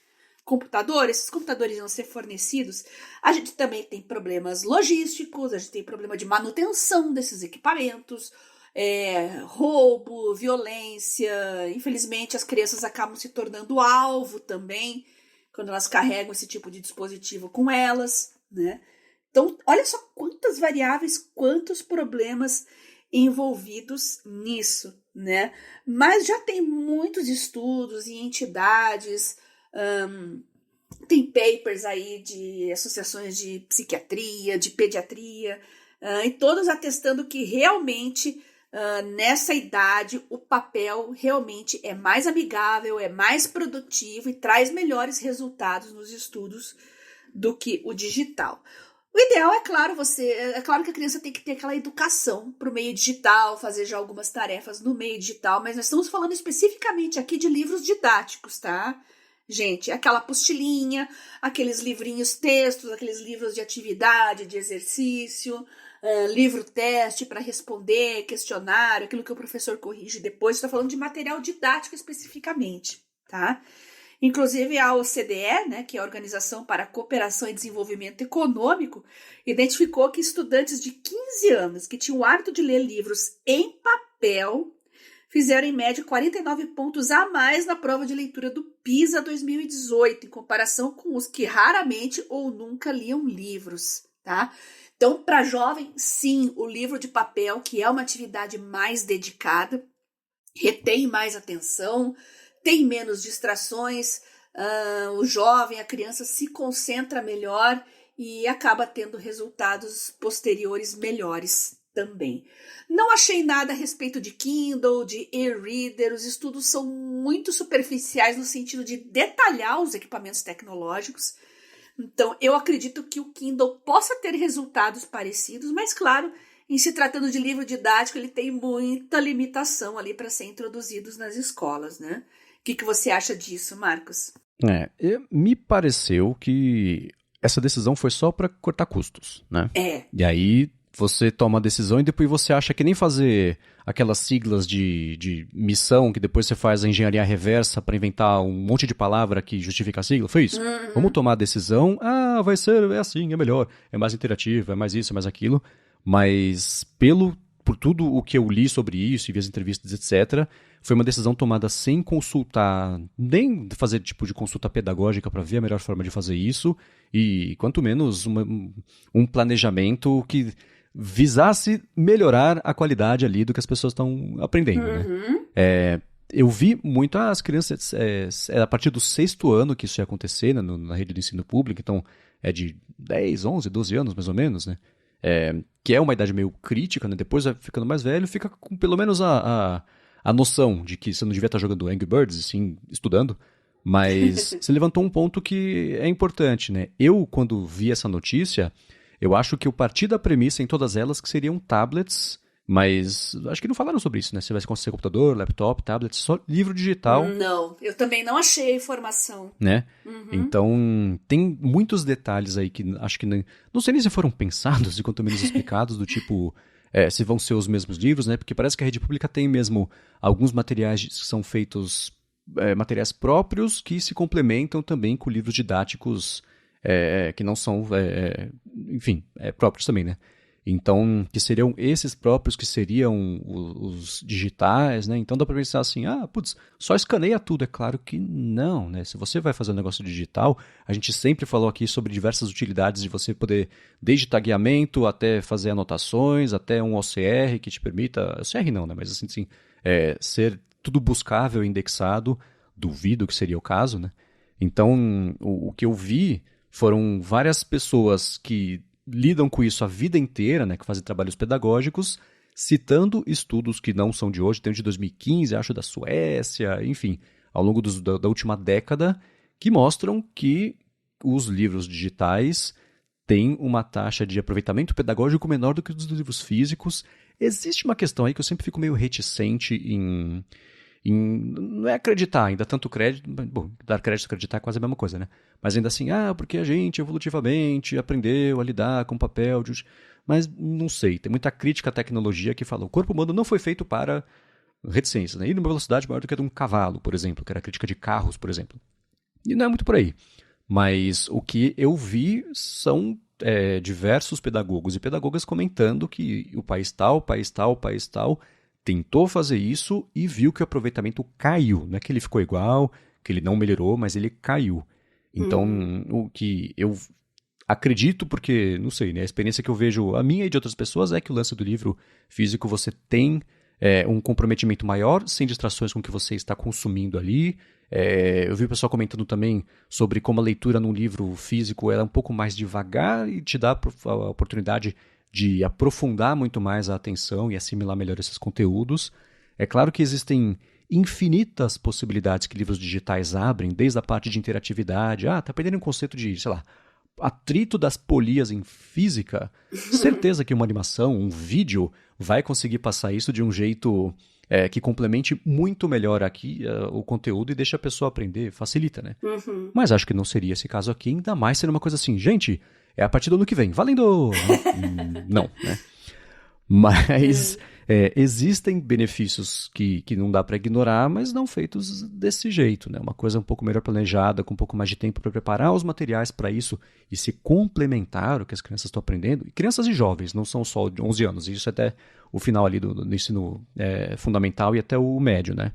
computador, esses computadores iam ser fornecidos. A gente também tem problemas logísticos, a gente tem problema de manutenção desses equipamentos, roubo, violência. Infelizmente, as crianças acabam se tornando alvo também quando elas carregam esse tipo de dispositivo com elas, né? Então, olha só quantas variáveis, quantos problemas envolvidos nisso, né? Mas já tem muitos estudos e entidades, tem papers aí de associações de psiquiatria, de pediatria, e todos atestando que realmente nessa idade o papel realmente é mais amigável, é mais produtivo e traz melhores resultados nos estudos do que o digital. O ideal é claro que a criança tem que ter aquela educação para o meio digital, fazer já algumas tarefas no meio digital, mas nós estamos falando especificamente aqui de livros didáticos, tá? Gente, aquela apostilinha, aqueles livrinhos textos, aqueles livros de atividade, de exercício, livro-teste para responder, questionário, aquilo que o professor corrige depois. Estou falando de material didático especificamente, tá? Inclusive a OCDE, né, que é a Organização para a Cooperação e Desenvolvimento Econômico, identificou que estudantes de 15 anos que tinham o hábito de ler livros em papel fizeram em média 49 pontos a mais na prova de leitura do PISA 2018, em comparação com os que raramente ou nunca liam livros, tá? Então, para jovem, sim, o livro de papel, que é uma atividade mais dedicada, retém mais atenção, tem menos distrações, o jovem, a criança se concentra melhor e acaba tendo resultados posteriores melhores também. Não achei nada a respeito de Kindle, de e-reader, os estudos são muito superficiais no sentido de detalhar os equipamentos tecnológicos. Então, eu acredito que o Kindle possa ter resultados parecidos, mas claro, em se tratando de livro didático, ele tem muita limitação ali para ser introduzidos nas escolas, né? O que você acha disso, Marcos? Me pareceu que essa decisão foi só para cortar custos, né? E aí você toma a decisão e depois você acha que nem fazer aquelas siglas de missão que depois você faz a engenharia reversa para inventar um monte de palavra que justifica a sigla. Foi isso. Vamos tomar a decisão. Vai ser, é assim, é melhor, é mais interativo, é mais isso, é mais aquilo. Mas por tudo o que eu li sobre isso e vi as entrevistas, etc., foi uma decisão tomada sem consultar, nem fazer tipo de consulta pedagógica para ver a melhor forma de fazer isso, e quanto menos um planejamento que visasse melhorar a qualidade ali do que as pessoas estão aprendendo, né? Eu vi muito as crianças, a partir do 6º ano que isso ia acontecer na rede do ensino público, então é de 10, 11, 12 anos mais ou menos, né? Que é uma idade meio crítica, né? Depois vai ficando mais velho, fica com pelo menos a noção de que você não devia estar jogando Angry Birds, sim, estudando, mas você levantou um ponto que é importante, né? Eu, quando vi essa notícia, eu acho que eu parti da premissa em todas elas que seriam tablets, mas acho que não falaram sobre isso, né? Se vai ser computador, laptop, tablet, só livro digital. Não, eu também não achei a informação. Né? Então, tem muitos detalhes aí que acho que não sei nem se foram pensados e quanto menos explicados, do tipo, se vão ser os mesmos livros, né? Porque parece que a rede pública tem mesmo alguns materiais que são feitos, materiais próprios que se complementam também com livros didáticos que não são, enfim, próprios também, né? Então, que seriam esses próprios que seriam os digitais, né? Então dá para pensar assim, putz, só escaneia tudo. É claro que não, né? Se você vai fazer um negócio digital, a gente sempre falou aqui sobre diversas utilidades de você poder, desde tagueamento até fazer anotações, até um OCR que te permita, OCR não, né? Mas assim, ser tudo buscável e indexado, duvido que seria o caso, né? Então, o que eu vi foram várias pessoas que lidam com isso a vida inteira, né, que fazem trabalhos pedagógicos, citando estudos que não são de hoje, tem um de 2015, acho, da Suécia, enfim, ao longo da última década, que mostram que os livros digitais têm uma taxa de aproveitamento pedagógico menor do que os dos livros físicos. Existe uma questão aí que eu sempre fico meio reticente em não é acreditar, ainda tanto crédito, bom, dar crédito e acreditar é quase a mesma coisa, né? Mas ainda assim, porque a gente evolutivamente aprendeu a lidar com papel, mas não sei, tem muita crítica à tecnologia que fala, o corpo humano não foi feito para reticências, né? Ir numa velocidade maior do que a de um cavalo, por exemplo, que era a crítica de carros, por exemplo. E não é muito por aí. Mas o que eu vi são diversos pedagogos e pedagogas comentando que o país tal, tentou fazer isso e viu que o aproveitamento caiu. Não é que ele ficou igual, que ele não melhorou, mas ele caiu. Então, o que eu acredito, porque, não sei, né, a experiência que eu vejo, a minha e de outras pessoas, é que o lance do livro físico você tem um comprometimento maior, sem distrações com o que você está consumindo ali. Eu vi o pessoal comentando também sobre como a leitura num livro físico é um pouco mais devagar e te dá a oportunidade de aprofundar muito mais a atenção e assimilar melhor esses conteúdos. É claro que existem infinitas possibilidades que livros digitais abrem, desde a parte de interatividade. Tá perdendo um conceito de, sei lá, atrito das polias em física. Certeza que uma animação, um vídeo, vai conseguir passar isso de um jeito que complemente muito melhor aqui o conteúdo e deixa a pessoa aprender, facilita, né? Mas acho que não seria esse caso aqui, ainda mais sendo uma coisa assim, gente, é a partir do ano que vem, valendo! Não, né? Mas existem benefícios que não dá para ignorar, mas não feitos desse jeito, né? Uma coisa um pouco melhor planejada, com um pouco mais de tempo para preparar os materiais para isso e se complementar o que as crianças estão aprendendo. E crianças e jovens, não são só de 11 anos, isso é até o final ali do ensino fundamental e até o médio, né?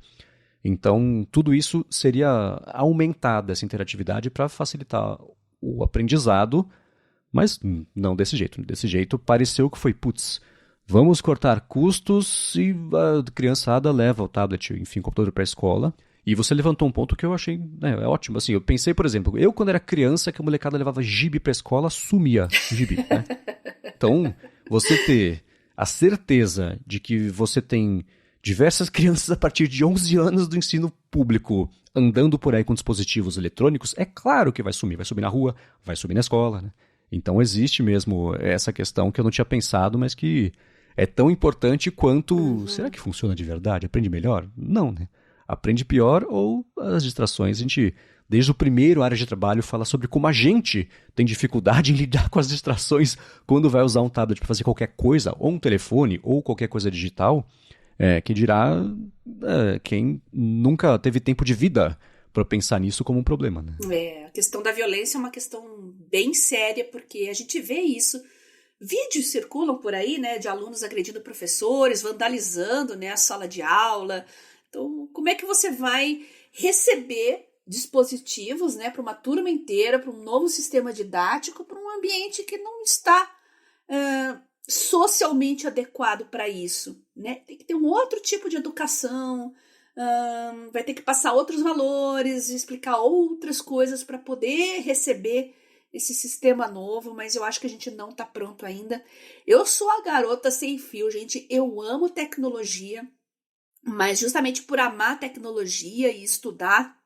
Então, tudo isso seria aumentada essa interatividade para facilitar o aprendizado, mas não desse jeito. Desse jeito, pareceu que foi, vamos cortar custos e a criançada leva o tablet, enfim, o computador para a escola. E você levantou um ponto que eu achei ótimo. Assim, eu pensei, por exemplo, eu quando era criança, que a molecada levava gibi para a escola, sumia gibi, né? Então, você ter a certeza de que você tem diversas crianças a partir de 11 anos do ensino público andando por aí com dispositivos eletrônicos, é claro que vai sumir na rua, vai sumir na escola, né? Então existe mesmo essa questão que eu não tinha pensado, mas que é tão importante quanto... Será que funciona de verdade? Aprende melhor? Não, né? Aprende pior ou as distrações. A gente, desde o primeiro área de trabalho, fala sobre como a gente tem dificuldade em lidar com as distrações quando vai usar um tablet para fazer qualquer coisa, ou um telefone, ou qualquer coisa digital, que dirá quem nunca teve tempo de vida para pensar nisso como um problema, né? A questão da violência é uma questão bem séria, porque a gente vê isso. Vídeos circulam por aí, né, de alunos agredindo professores, vandalizando, né, a sala de aula. Então, como é que você vai receber dispositivos, né, para uma turma inteira, para um novo sistema didático, para um ambiente que não está socialmente adequado para isso, né? Tem que ter um outro tipo de educação. Vai ter que passar outros valores, explicar outras coisas para poder receber esse sistema novo, mas eu acho que a gente não está pronto ainda. Eu sou a garota sem fio, gente, eu amo tecnologia, mas justamente por amar tecnologia e estudar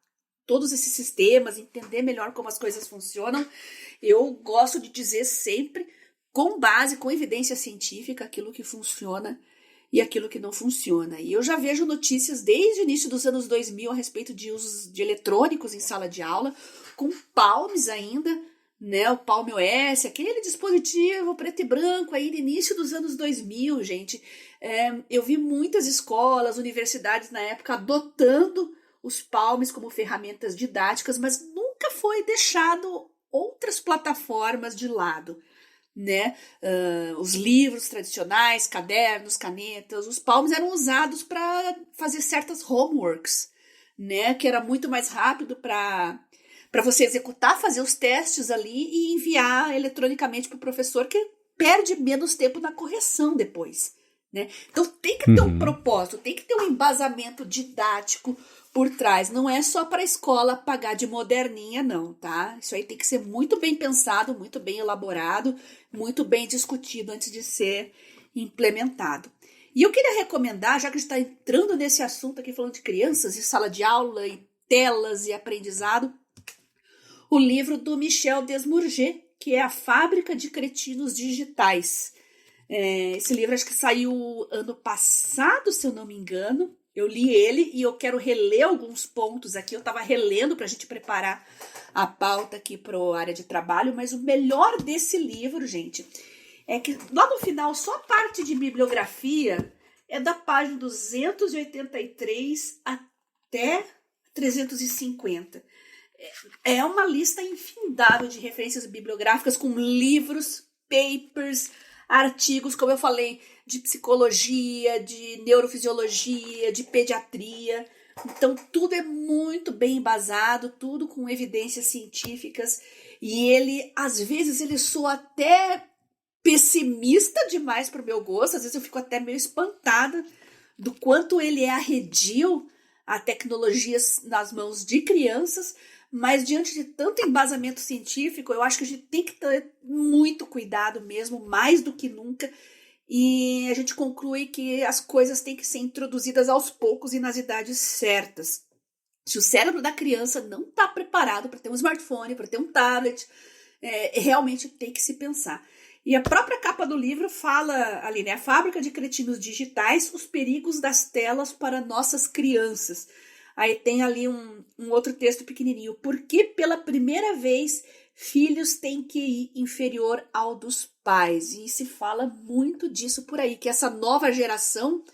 todos esses sistemas, entender melhor como as coisas funcionam, eu gosto de dizer sempre, com base, com evidência científica, aquilo que funciona e aquilo que não funciona. E eu já vejo notícias desde o início dos anos 2000 a respeito de usos de eletrônicos em sala de aula, com palms ainda, né? O Palm OS, aquele dispositivo preto e branco aí no início dos anos 2000, gente. Eu vi muitas escolas, universidades na época adotando os palms como ferramentas didáticas, mas nunca foi deixado outras plataformas de lado. né? Os livros tradicionais, cadernos, canetas, os palms eram usados para fazer certas homeworks, né? Que era muito mais rápido para você executar, fazer os testes ali e enviar eletronicamente para o professor, que perde menos tempo na correção depois, né? Então tem que ter um propósito, tem que ter um embasamento didático por trás. Não é só para a escola pagar de moderninha, não, tá? Isso aí tem que ser muito bem pensado, muito bem elaborado, muito bem discutido antes de ser implementado. E eu queria recomendar, já que a gente está entrando nesse assunto aqui, falando de crianças e sala de aula e telas e aprendizado, o livro do Michel Desmourget, que é A Fábrica de Cretinos Digitais. Esse livro acho que saiu ano passado, se eu não me engano. Eu li ele e eu quero reler alguns pontos aqui. Eu estava relendo para a gente preparar a pauta aqui para a área de trabalho, mas o melhor desse livro, gente, é que lá no final, só a parte de bibliografia é da página 283 até 350. É uma lista infindável de referências bibliográficas com livros, papers, artigos, como eu falei, de psicologia, de neurofisiologia, de pediatria. Então, tudo é muito bem embasado, tudo com evidências científicas. E ele, às vezes, ele soa até pessimista demais para o meu gosto. Às vezes eu fico até meio espantada do quanto ele é arredio a tecnologias nas mãos de crianças. Mas diante de tanto embasamento científico, eu acho que a gente tem que ter muito cuidado mesmo, mais do que nunca. E a gente conclui que as coisas têm que ser introduzidas aos poucos e nas idades certas. Se o cérebro da criança não está preparado para ter um smartphone, para ter um tablet, realmente tem que se pensar. E a própria capa do livro fala ali, né? A Fábrica de Cretinos Digitais, os perigos das telas para nossas crianças. Aí tem ali um outro texto pequenininho. Por que pela primeira vez filhos têm que ir inferior ao dos pais? E se fala muito disso por aí, que essa nova geração,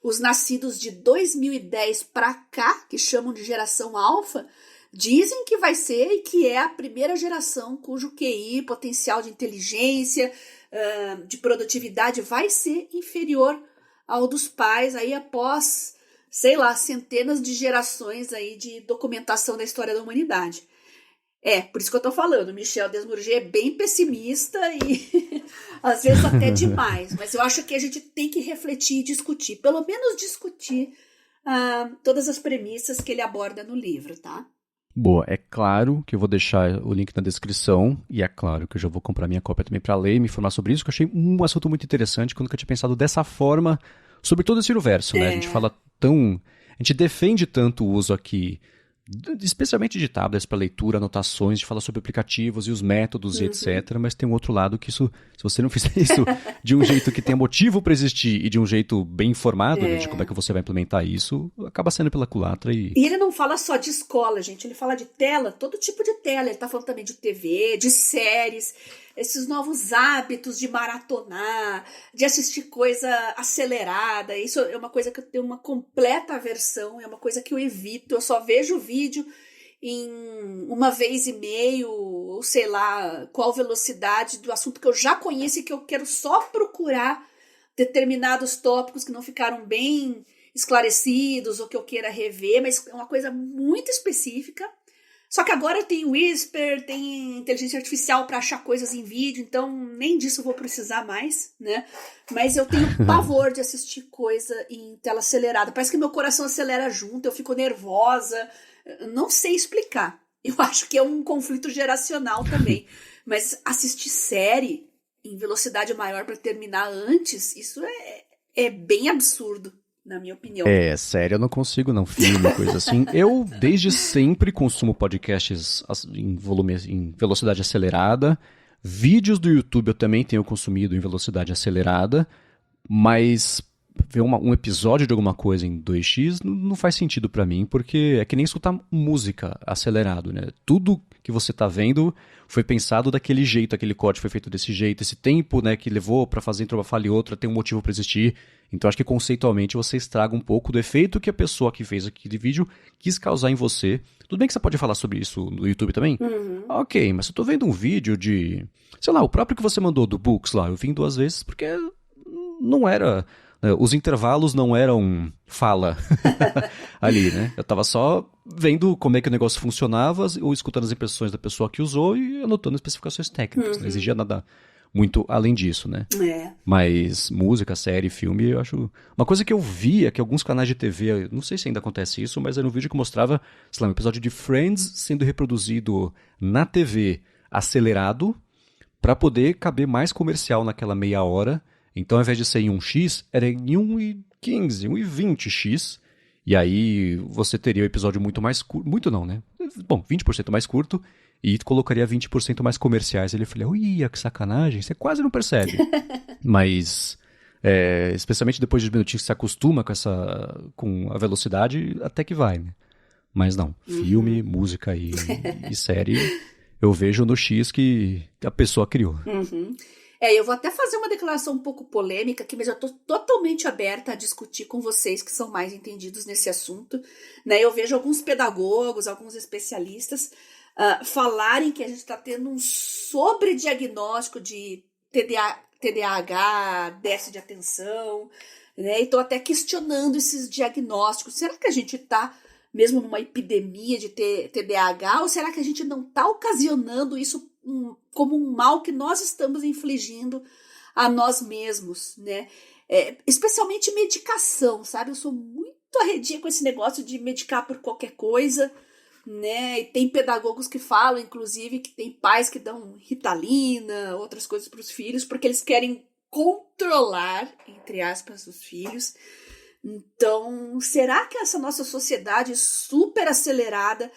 os nascidos de 2010 para cá, que chamam de geração alfa, dizem que vai ser e que é a primeira geração cujo QI, potencial de inteligência, de produtividade, vai ser inferior ao dos pais, aí após, sei lá, centenas de gerações aí de documentação da história da humanidade. Por isso que eu tô falando, Michel Desmourget é bem pessimista e às vezes até demais, mas eu acho que a gente tem que refletir e discutir, pelo menos discutir todas as premissas que ele aborda no livro, tá? Boa, é claro que eu vou deixar o link na descrição e é claro que eu já vou comprar minha cópia também para ler e me informar sobre isso, que eu achei um assunto muito interessante, que eu nunca tinha pensado dessa forma sobre todo esse universo, né? A gente defende tanto o uso aqui, especialmente de tablets para leitura, anotações, de falar sobre aplicativos e os métodos e etc. Mas tem um outro lado que isso, se você não fizer isso de um jeito que tenha motivo para existir e de um jeito bem informado, né, de como é que você vai implementar isso, acaba sendo pela culatra. E ele não fala só de escola, gente. Ele fala de tela, todo tipo de tela. Ele tá falando também de TV, de séries, esses novos hábitos de maratonar, de assistir coisa acelerada. Isso é uma coisa que eu tenho uma completa aversão, é uma coisa que eu evito. Eu só vejo o vídeo em uma vez e meio, ou sei lá, qual velocidade do assunto que eu já conheço e que eu quero só procurar determinados tópicos que não ficaram bem esclarecidos ou que eu queira rever, mas é uma coisa muito específica. Só que agora tem Whisper, tem inteligência artificial para achar coisas em vídeo, então nem disso eu vou precisar mais, né? Mas eu tenho pavor de assistir coisa em tela acelerada. Parece que meu coração acelera junto, eu fico nervosa. Não sei explicar. Eu acho que é um conflito geracional também. Mas assistir série em velocidade maior para terminar antes, isso é bem absurdo, na minha opinião. Sério, eu não consigo não, filme, coisa assim. Eu, desde sempre, consumo podcasts em velocidade acelerada. Vídeos do YouTube eu também tenho consumido em velocidade acelerada. Mas ver um episódio de alguma coisa em 2x não faz sentido pra mim, porque é que nem escutar música acelerado, né? Tudo que você tá vendo foi pensado daquele jeito, aquele corte foi feito desse jeito, esse tempo, né, que levou pra fazer entre uma falha e outra tem um motivo pra existir. Então acho que conceitualmente você estraga um pouco do efeito que a pessoa que fez aquele vídeo quis causar em você. Tudo bem que você pode falar sobre isso no YouTube também? Ok, mas eu tô vendo um vídeo de, sei lá, o próprio que você mandou do Books lá, eu vim 2 vezes porque não era... Os intervalos não eram fala ali, né? Eu tava só vendo como é que o negócio funcionava, ou escutando as impressões da pessoa que usou e anotando especificações técnicas. Não exigia nada muito além disso, né? Mas música, série, filme, eu acho... Uma coisa que eu via que alguns canais de TV, não sei se ainda acontece isso, mas era um vídeo que mostrava, sei lá, um episódio de Friends sendo reproduzido na TV acelerado para poder caber mais comercial naquela meia hora. Então, ao invés de ser em 1x, era em 1,15, 1,20x. E aí você teria o episódio muito mais curto. Muito não, né? Bom, 20% mais curto. E colocaria 20% mais comerciais. Ele falou, ui, que sacanagem. Você quase não percebe. Mas, especialmente depois de minutinhos que se acostuma com a velocidade, até que vai, né? Mas não. Filme, música e série, eu vejo no X que a pessoa criou. Eu vou até fazer uma declaração um pouco polêmica aqui, mas eu estou totalmente aberta a discutir com vocês que são mais entendidos nesse assunto. Né? Eu vejo alguns pedagogos, alguns especialistas falarem que a gente está tendo um sobrediagnóstico de TDAH, déficit de atenção, né? E estou até questionando esses diagnósticos. Será que a gente está mesmo numa epidemia de TDAH ou será que a gente não está ocasionando isso como um mal que nós estamos infligindo a nós mesmos, né? Especialmente medicação, sabe? Eu sou muito arredia com esse negócio de medicar por qualquer coisa, né? E tem pedagogos que falam, inclusive, que tem pais que dão Ritalina, outras coisas para os filhos, porque eles querem controlar, entre aspas, os filhos. Então, será que essa nossa sociedade super acelerada,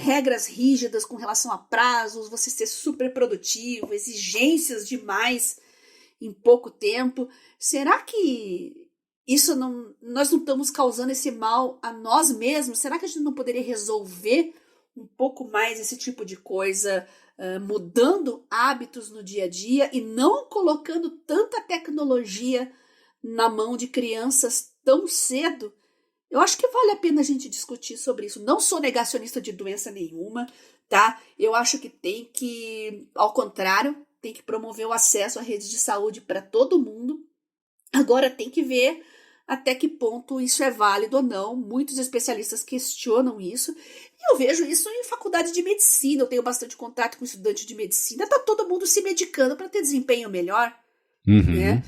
regras rígidas com relação a prazos, você ser super produtivo, exigências demais em pouco tempo, será que nós não estamos causando esse mal a nós mesmos? Será que a gente não poderia resolver um pouco mais esse tipo de coisa, mudando hábitos no dia a dia e não colocando tanta tecnologia na mão de crianças tão cedo? Eu acho que vale a pena a gente discutir sobre isso. Não sou negacionista de doença nenhuma, tá? Eu acho que tem que, ao contrário, tem que promover o acesso à rede de saúde para todo mundo. Agora tem que ver até que ponto isso é válido ou não. Muitos especialistas questionam isso. E eu vejo isso em faculdade de medicina. Eu tenho bastante contato com estudantes de medicina. Tá todo mundo se medicando para ter desempenho melhor, né?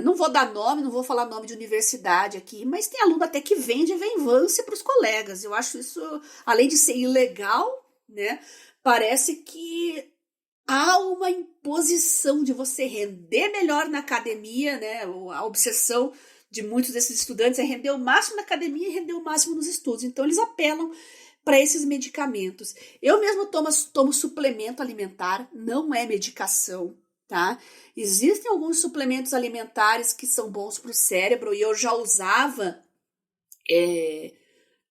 Não vou dar nome, não vou falar nome de universidade aqui, mas tem aluno até que vende Venvance para os colegas. Eu acho isso, além de ser ilegal, né, parece que há uma imposição de você render melhor na academia, né? A obsessão de muitos desses estudantes é render o máximo na academia e render o máximo nos estudos. Então eles apelam para esses medicamentos. Eu mesmo tomo suplemento alimentar, não é medicação, tá? Existem alguns suplementos alimentares que são bons para o cérebro e eu já usava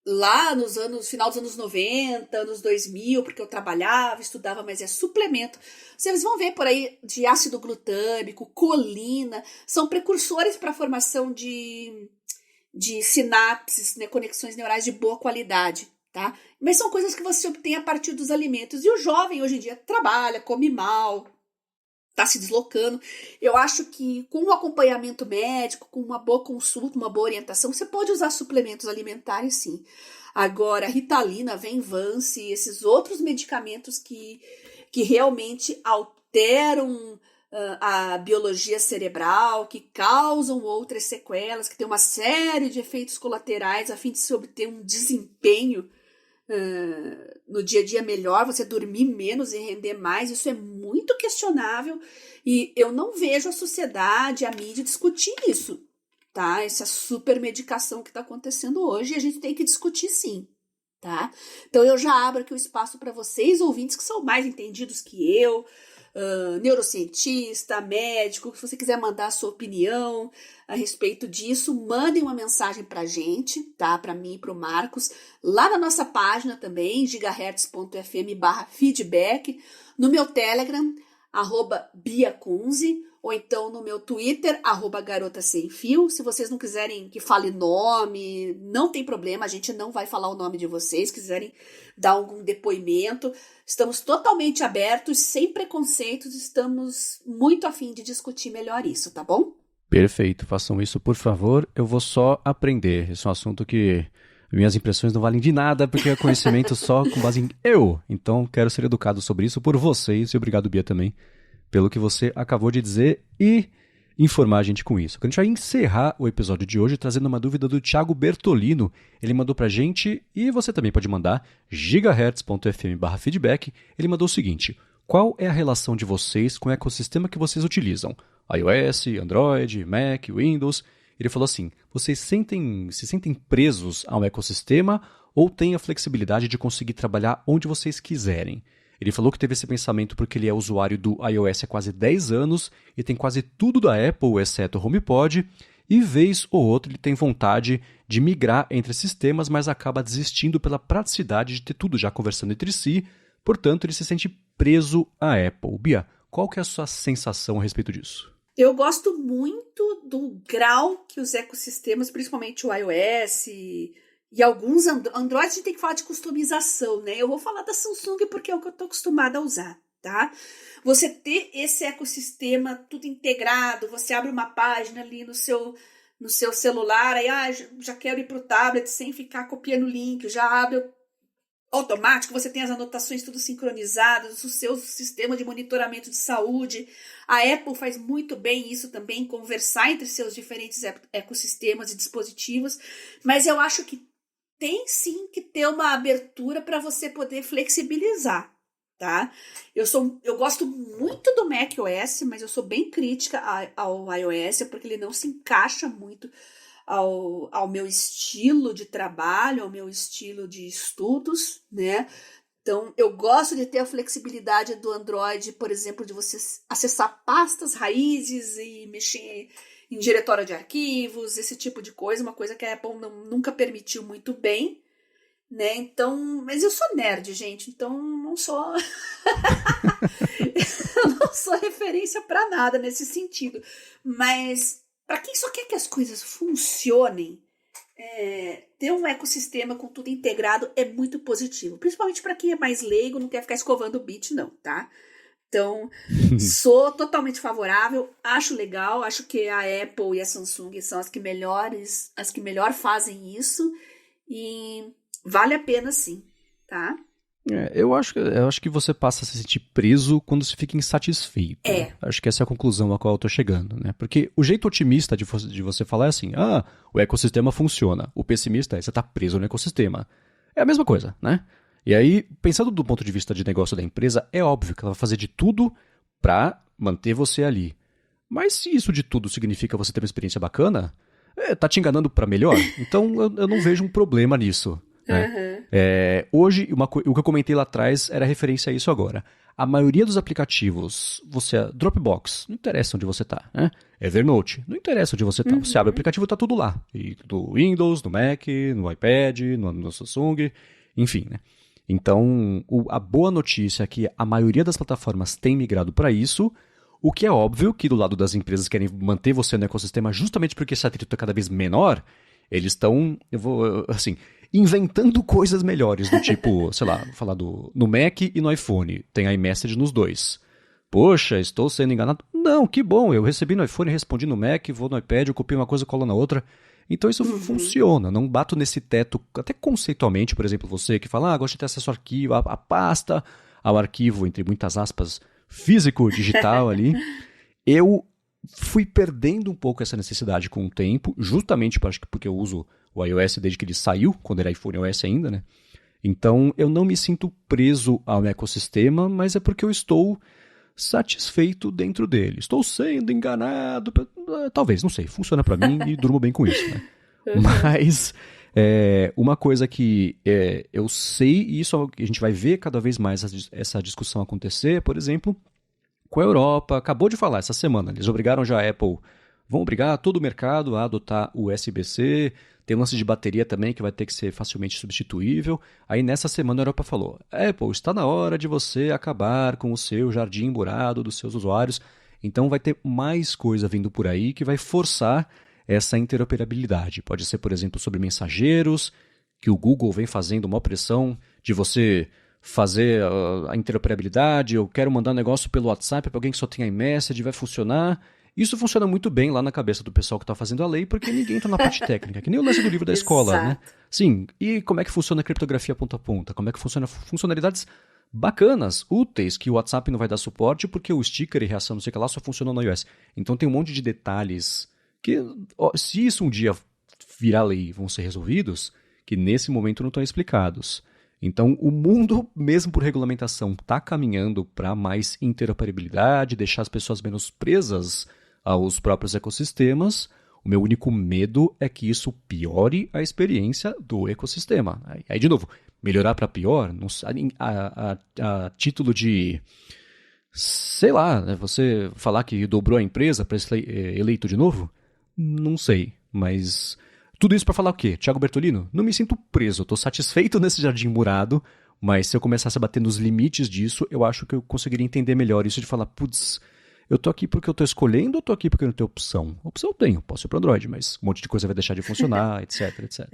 lá no final dos anos 90, anos 2000, porque eu trabalhava, estudava, mas é suplemento. Vocês vão ver por aí de ácido glutâmico, colina, são precursores para a formação de sinapses, né, conexões neurais de boa qualidade, tá? Mas são coisas que você obtém a partir dos alimentos. E o jovem hoje em dia trabalha, come mal, está se deslocando. Eu acho que com um acompanhamento médico, com uma boa consulta, uma boa orientação, você pode usar suplementos alimentares, sim. Agora, Ritalina, Venvance, esses outros medicamentos que realmente alteram a biologia cerebral, que causam outras sequelas, que tem uma série de efeitos colaterais a fim de se obter um desempenho no dia a dia melhor, você dormir menos e render mais, isso é muito questionável e eu não vejo a sociedade, a mídia discutir isso, tá? Essa supermedicação que está acontecendo hoje e a gente tem que discutir sim, tá? Então eu já abro aqui o espaço para vocês, ouvintes que são mais entendidos que eu, neurocientista, médico, se você quiser mandar a sua opinião a respeito disso, mandem uma mensagem pra gente, tá? Pra mim e pro Marcos, lá na nossa página também, gigahertz.fm/feedback, no meu Telegram, @biacunze, ou então no meu Twitter, @garota-sem-fio. Se vocês não quiserem que fale nome, não tem problema, a gente não vai falar o nome de vocês. Se quiserem dar algum depoimento, estamos totalmente abertos, sem preconceitos, estamos muito a fim de discutir melhor isso, tá bom? Perfeito, façam isso, por favor. Eu vou só aprender. Esse é um assunto que minhas impressões não valem de nada, porque é conhecimento só com base em eu. Então, quero ser educado sobre isso por vocês, e obrigado, Bia, também, pelo que você acabou de dizer e informar a gente com isso. A gente vai encerrar o episódio de hoje trazendo uma dúvida do Thiago Bertolino. Ele mandou pra gente, e você também pode mandar, gigahertz.fm/feedback. Ele mandou o seguinte: qual é a relação de vocês com o ecossistema que vocês utilizam? iOS, Android, Mac, Windows. Ele falou assim: vocês se sentem presos a um ecossistema ou têm a flexibilidade de conseguir trabalhar onde vocês quiserem? Ele falou que teve esse pensamento porque ele é usuário do iOS há quase 10 anos e tem quase tudo da Apple, exceto o HomePod, e vez ou outra ele tem vontade de migrar entre sistemas, mas acaba desistindo pela praticidade de ter tudo já conversando entre si, portanto ele se sente preso à Apple. Bia, qual que é a sua sensação a respeito disso? Eu gosto muito do grau que os ecossistemas, principalmente o iOS e alguns Android, a gente tem que falar de customização, né? Eu vou falar da Samsung porque é o que eu tô acostumada a usar, tá? Você ter esse ecossistema tudo integrado, você abre uma página ali no seu celular, aí já quero ir pro tablet sem ficar copiando o link, já abre automático, você tem as anotações tudo sincronizadas, o seu sistema de monitoramento de saúde. A Apple faz muito bem isso também, conversar entre seus diferentes ecossistemas e dispositivos, mas eu acho que tem sim que ter uma abertura para você poder flexibilizar, tá? Eu gosto muito do macOS, mas eu sou bem crítica ao iOS, porque ele não se encaixa muito ao meu estilo de trabalho, ao meu estilo de estudos, né? Então, eu gosto de ter a flexibilidade do Android, por exemplo, de você acessar pastas, raízes e mexer em diretório de arquivos, esse tipo de coisa, uma coisa que a Apple nunca permitiu muito bem, né? Então, mas eu sou nerd, gente, então não sou eu não sou referência para nada nesse sentido, mas para quem só quer que as coisas funcionem, ter um ecossistema com tudo integrado é muito positivo, principalmente para quem é mais leigo, não quer ficar escovando o bit, não, tá? Então, sou totalmente favorável, acho legal, acho que a Apple e a Samsung são as que melhor fazem isso, e vale a pena sim, tá? Eu acho que você passa a se sentir preso quando se fica insatisfeito. Acho que essa é a conclusão a qual eu tô chegando, né? Porque o jeito otimista de você falar é assim: o ecossistema funciona. O pessimista é você tá preso no ecossistema. É a mesma coisa, né? E aí, pensando do ponto de vista de negócio da empresa, é óbvio que ela vai fazer de tudo pra manter você ali. Mas se isso de tudo significa você ter uma experiência bacana, tá te enganando pra melhor? Então eu não vejo um problema nisso. Né? Hoje, o que eu comentei lá atrás era referência a isso agora. A maioria dos aplicativos, Dropbox, não interessa onde você está, né? Evernote, não interessa onde você está. Você abre o aplicativo e está tudo lá. E do Windows, no Mac, no iPad, no Samsung, enfim, né? Então, a boa notícia é que a maioria das plataformas tem migrado para isso, o que é óbvio que do lado das empresas que querem manter você no ecossistema justamente porque esse atrito é cada vez menor, eles estão, inventando coisas melhores, do tipo, sei lá, vou falar no Mac e no iPhone, tem iMessage nos dois. Poxa, estou sendo enganado? Não, que bom, eu recebi no iPhone, respondi no Mac, vou no iPad, eu copiei uma coisa, colo na outra. Então isso funciona, não bato nesse teto, até conceitualmente, por exemplo, você que fala, gosto de ter acesso ao arquivo, a pasta, ao arquivo, entre muitas aspas, físico, digital ali. Eu fui perdendo um pouco essa necessidade com o tempo, justamente porque eu uso o iOS desde que ele saiu, quando era iPhone OS ainda, né? Então eu não me sinto preso ao ecossistema, mas é porque eu estou satisfeito dentro dele. Estou sendo enganado, talvez, não sei, funciona pra mim e durmo bem com isso, né? Mas uma coisa que eu sei, e isso a gente vai ver cada vez mais essa discussão acontecer, por exemplo, com a Europa. Acabou de falar essa semana, eles obrigaram já a Apple, vão obrigar todo o mercado a adotar o USB-C. Tem um lance de bateria também que vai ter que ser facilmente substituível. Aí nessa semana a Europa falou, Apple, está na hora de você acabar com o seu jardim emburrado dos seus usuários. Então vai ter mais coisa vindo por aí que vai forçar essa interoperabilidade. Pode ser, por exemplo, sobre mensageiros, que o Google vem fazendo uma pressão de você fazer a interoperabilidade. Eu quero mandar um negócio pelo WhatsApp para alguém que só tem iMessage, vai funcionar. Isso funciona muito bem lá na cabeça do pessoal que está fazendo a lei, porque ninguém está na parte técnica, que nem o lance do livro da escola, né? Sim, e como é que funciona a criptografia ponta a ponta? Como é que funciona funcionalidades bacanas, úteis, que o WhatsApp não vai dar suporte porque o sticker e reação não sei o que lá só funciona no iOS. Então tem um monte de detalhes que, se isso um dia virar lei, vão ser resolvidos, que nesse momento não estão explicados. Então, o mundo, mesmo por regulamentação, está caminhando para mais interoperabilidade, deixar as pessoas menos presas aos próprios ecossistemas. O meu único medo é que isso piore a experiência do ecossistema. Aí de novo, melhorar para pior, não, a título de, sei lá, né, você falar que dobrou a empresa para ser eleito de novo? Não sei, mas tudo isso para falar o quê? Thiago Bertolino? Não me sinto preso, estou satisfeito nesse jardim murado, mas se eu começasse a bater nos limites disso, eu acho que eu conseguiria entender melhor isso de falar, putz, eu tô aqui porque eu tô escolhendo ou tô aqui porque eu não tenho opção? Opção eu tenho, posso ir para Android, mas um monte de coisa vai deixar de funcionar, etc, etc.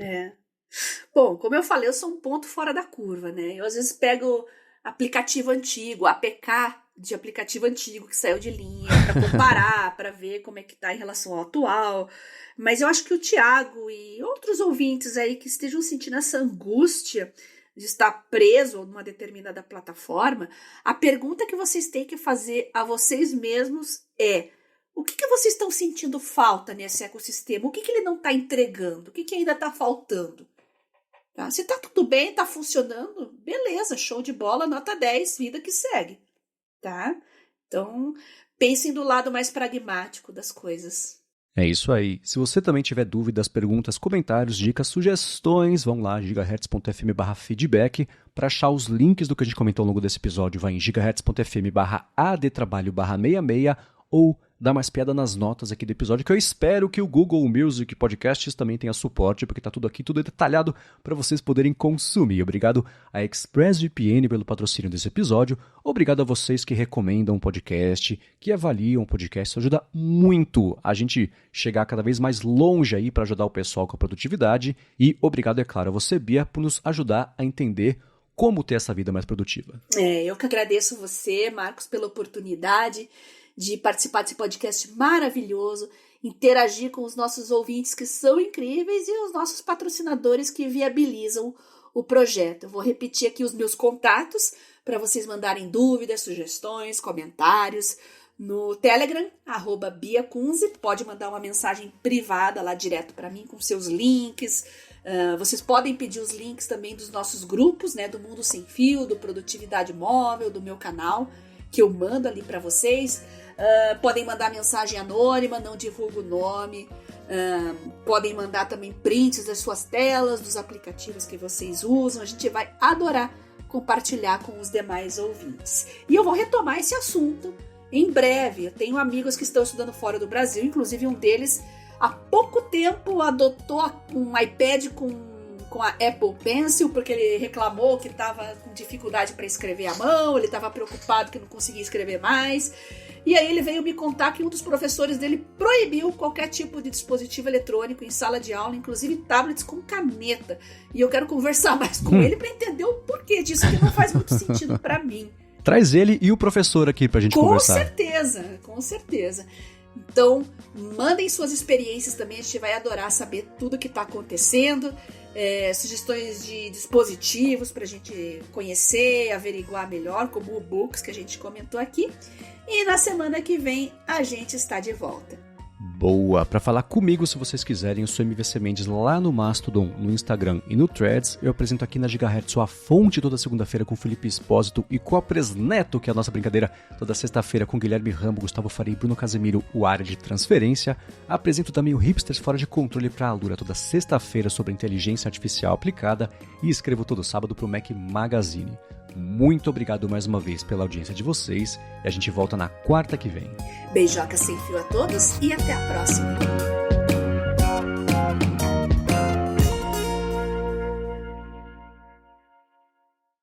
Bom, como eu falei, eu sou um ponto fora da curva, né? Eu às vezes pego aplicativo antigo, APK de aplicativo antigo que saiu de linha, para comparar, para ver como é que tá em relação ao atual. Mas eu acho que o Thiago e outros ouvintes aí que estejam sentindo essa angústia de estar preso a uma determinada plataforma, a pergunta que vocês têm que fazer a vocês mesmos é: o que vocês estão sentindo falta nesse ecossistema? O que ele não está entregando? O que ainda está faltando? Tá? Se está tudo bem, está funcionando, beleza, show de bola, nota 10, vida que segue. Tá? Então, pensem do lado mais pragmático das coisas. É isso aí. Se você também tiver dúvidas, perguntas, comentários, dicas, sugestões, vão lá, gigahertz.fm/feedback. Para achar os links do que a gente comentou ao longo desse episódio, vai em gigahertz.fm/adtrabalho/66 ou dá mais piada nas notas aqui do episódio, que eu espero que o Google Music Podcasts também tenha suporte, porque tá tudo aqui, tudo detalhado para vocês poderem consumir. Obrigado a ExpressVPN pelo patrocínio desse episódio. Obrigado a vocês que recomendam o podcast, que avaliam o podcast. Isso ajuda muito a gente chegar cada vez mais longe aí para ajudar o pessoal com a produtividade. E obrigado, é claro, a você, Bia, por nos ajudar a entender como ter essa vida mais produtiva. Eu que agradeço você, Marcos, pela oportunidade de participar desse podcast maravilhoso, interagir com os nossos ouvintes que são incríveis e os nossos patrocinadores que viabilizam o projeto. Eu vou repetir aqui os meus contatos para vocês mandarem dúvidas, sugestões, comentários no Telegram, @BiaCunze. Pode mandar uma mensagem privada lá direto para mim com seus links. Vocês podem pedir os links também dos nossos grupos, né, do Mundo Sem Fio, do Produtividade Móvel, do meu canal, que eu mando ali para vocês. Podem mandar mensagem anônima, não divulgo o nome. Podem mandar também prints das suas telas, dos aplicativos que vocês usam. A gente vai adorar compartilhar com os demais ouvintes. E eu vou retomar esse assunto em breve. Eu tenho amigos que estão estudando fora do Brasil, inclusive um deles há pouco tempo adotou um iPad com a Apple Pencil, porque ele reclamou que estava com dificuldade para escrever à mão, ele estava preocupado que não conseguia escrever mais. E aí ele veio me contar que um dos professores dele proibiu qualquer tipo de dispositivo eletrônico em sala de aula, inclusive tablets com caneta. E eu quero conversar mais com ele para entender o porquê disso, que não faz muito sentido para mim. Traz ele e o professor aqui pra gente conversar. Com certeza. Então, mandem suas experiências também, a gente vai adorar saber tudo que está acontecendo. Sugestões de dispositivos para a gente conhecer, averiguar melhor, como o Books que a gente comentou aqui. E na semana que vem a gente está de volta. Boa! Para falar comigo, se vocês quiserem, eu sou MVC Mendes lá no Mastodon, no Instagram e no Threads. Eu apresento aqui na Gigahertz sua fonte toda segunda-feira com Felipe Espósito e com a Presneto, que é a nossa brincadeira, toda sexta-feira com Guilherme Rambo, Gustavo Faria e Bruno Casemiro, o Área de Transferência. Apresento também o Hipsters Fora de Controle para a Alura toda sexta-feira sobre inteligência artificial aplicada e escrevo todo sábado para o Mac Magazine. Muito obrigado mais uma vez pela audiência de vocês e a gente volta na quarta que vem. Beijoca sem fio a todos e até a próxima!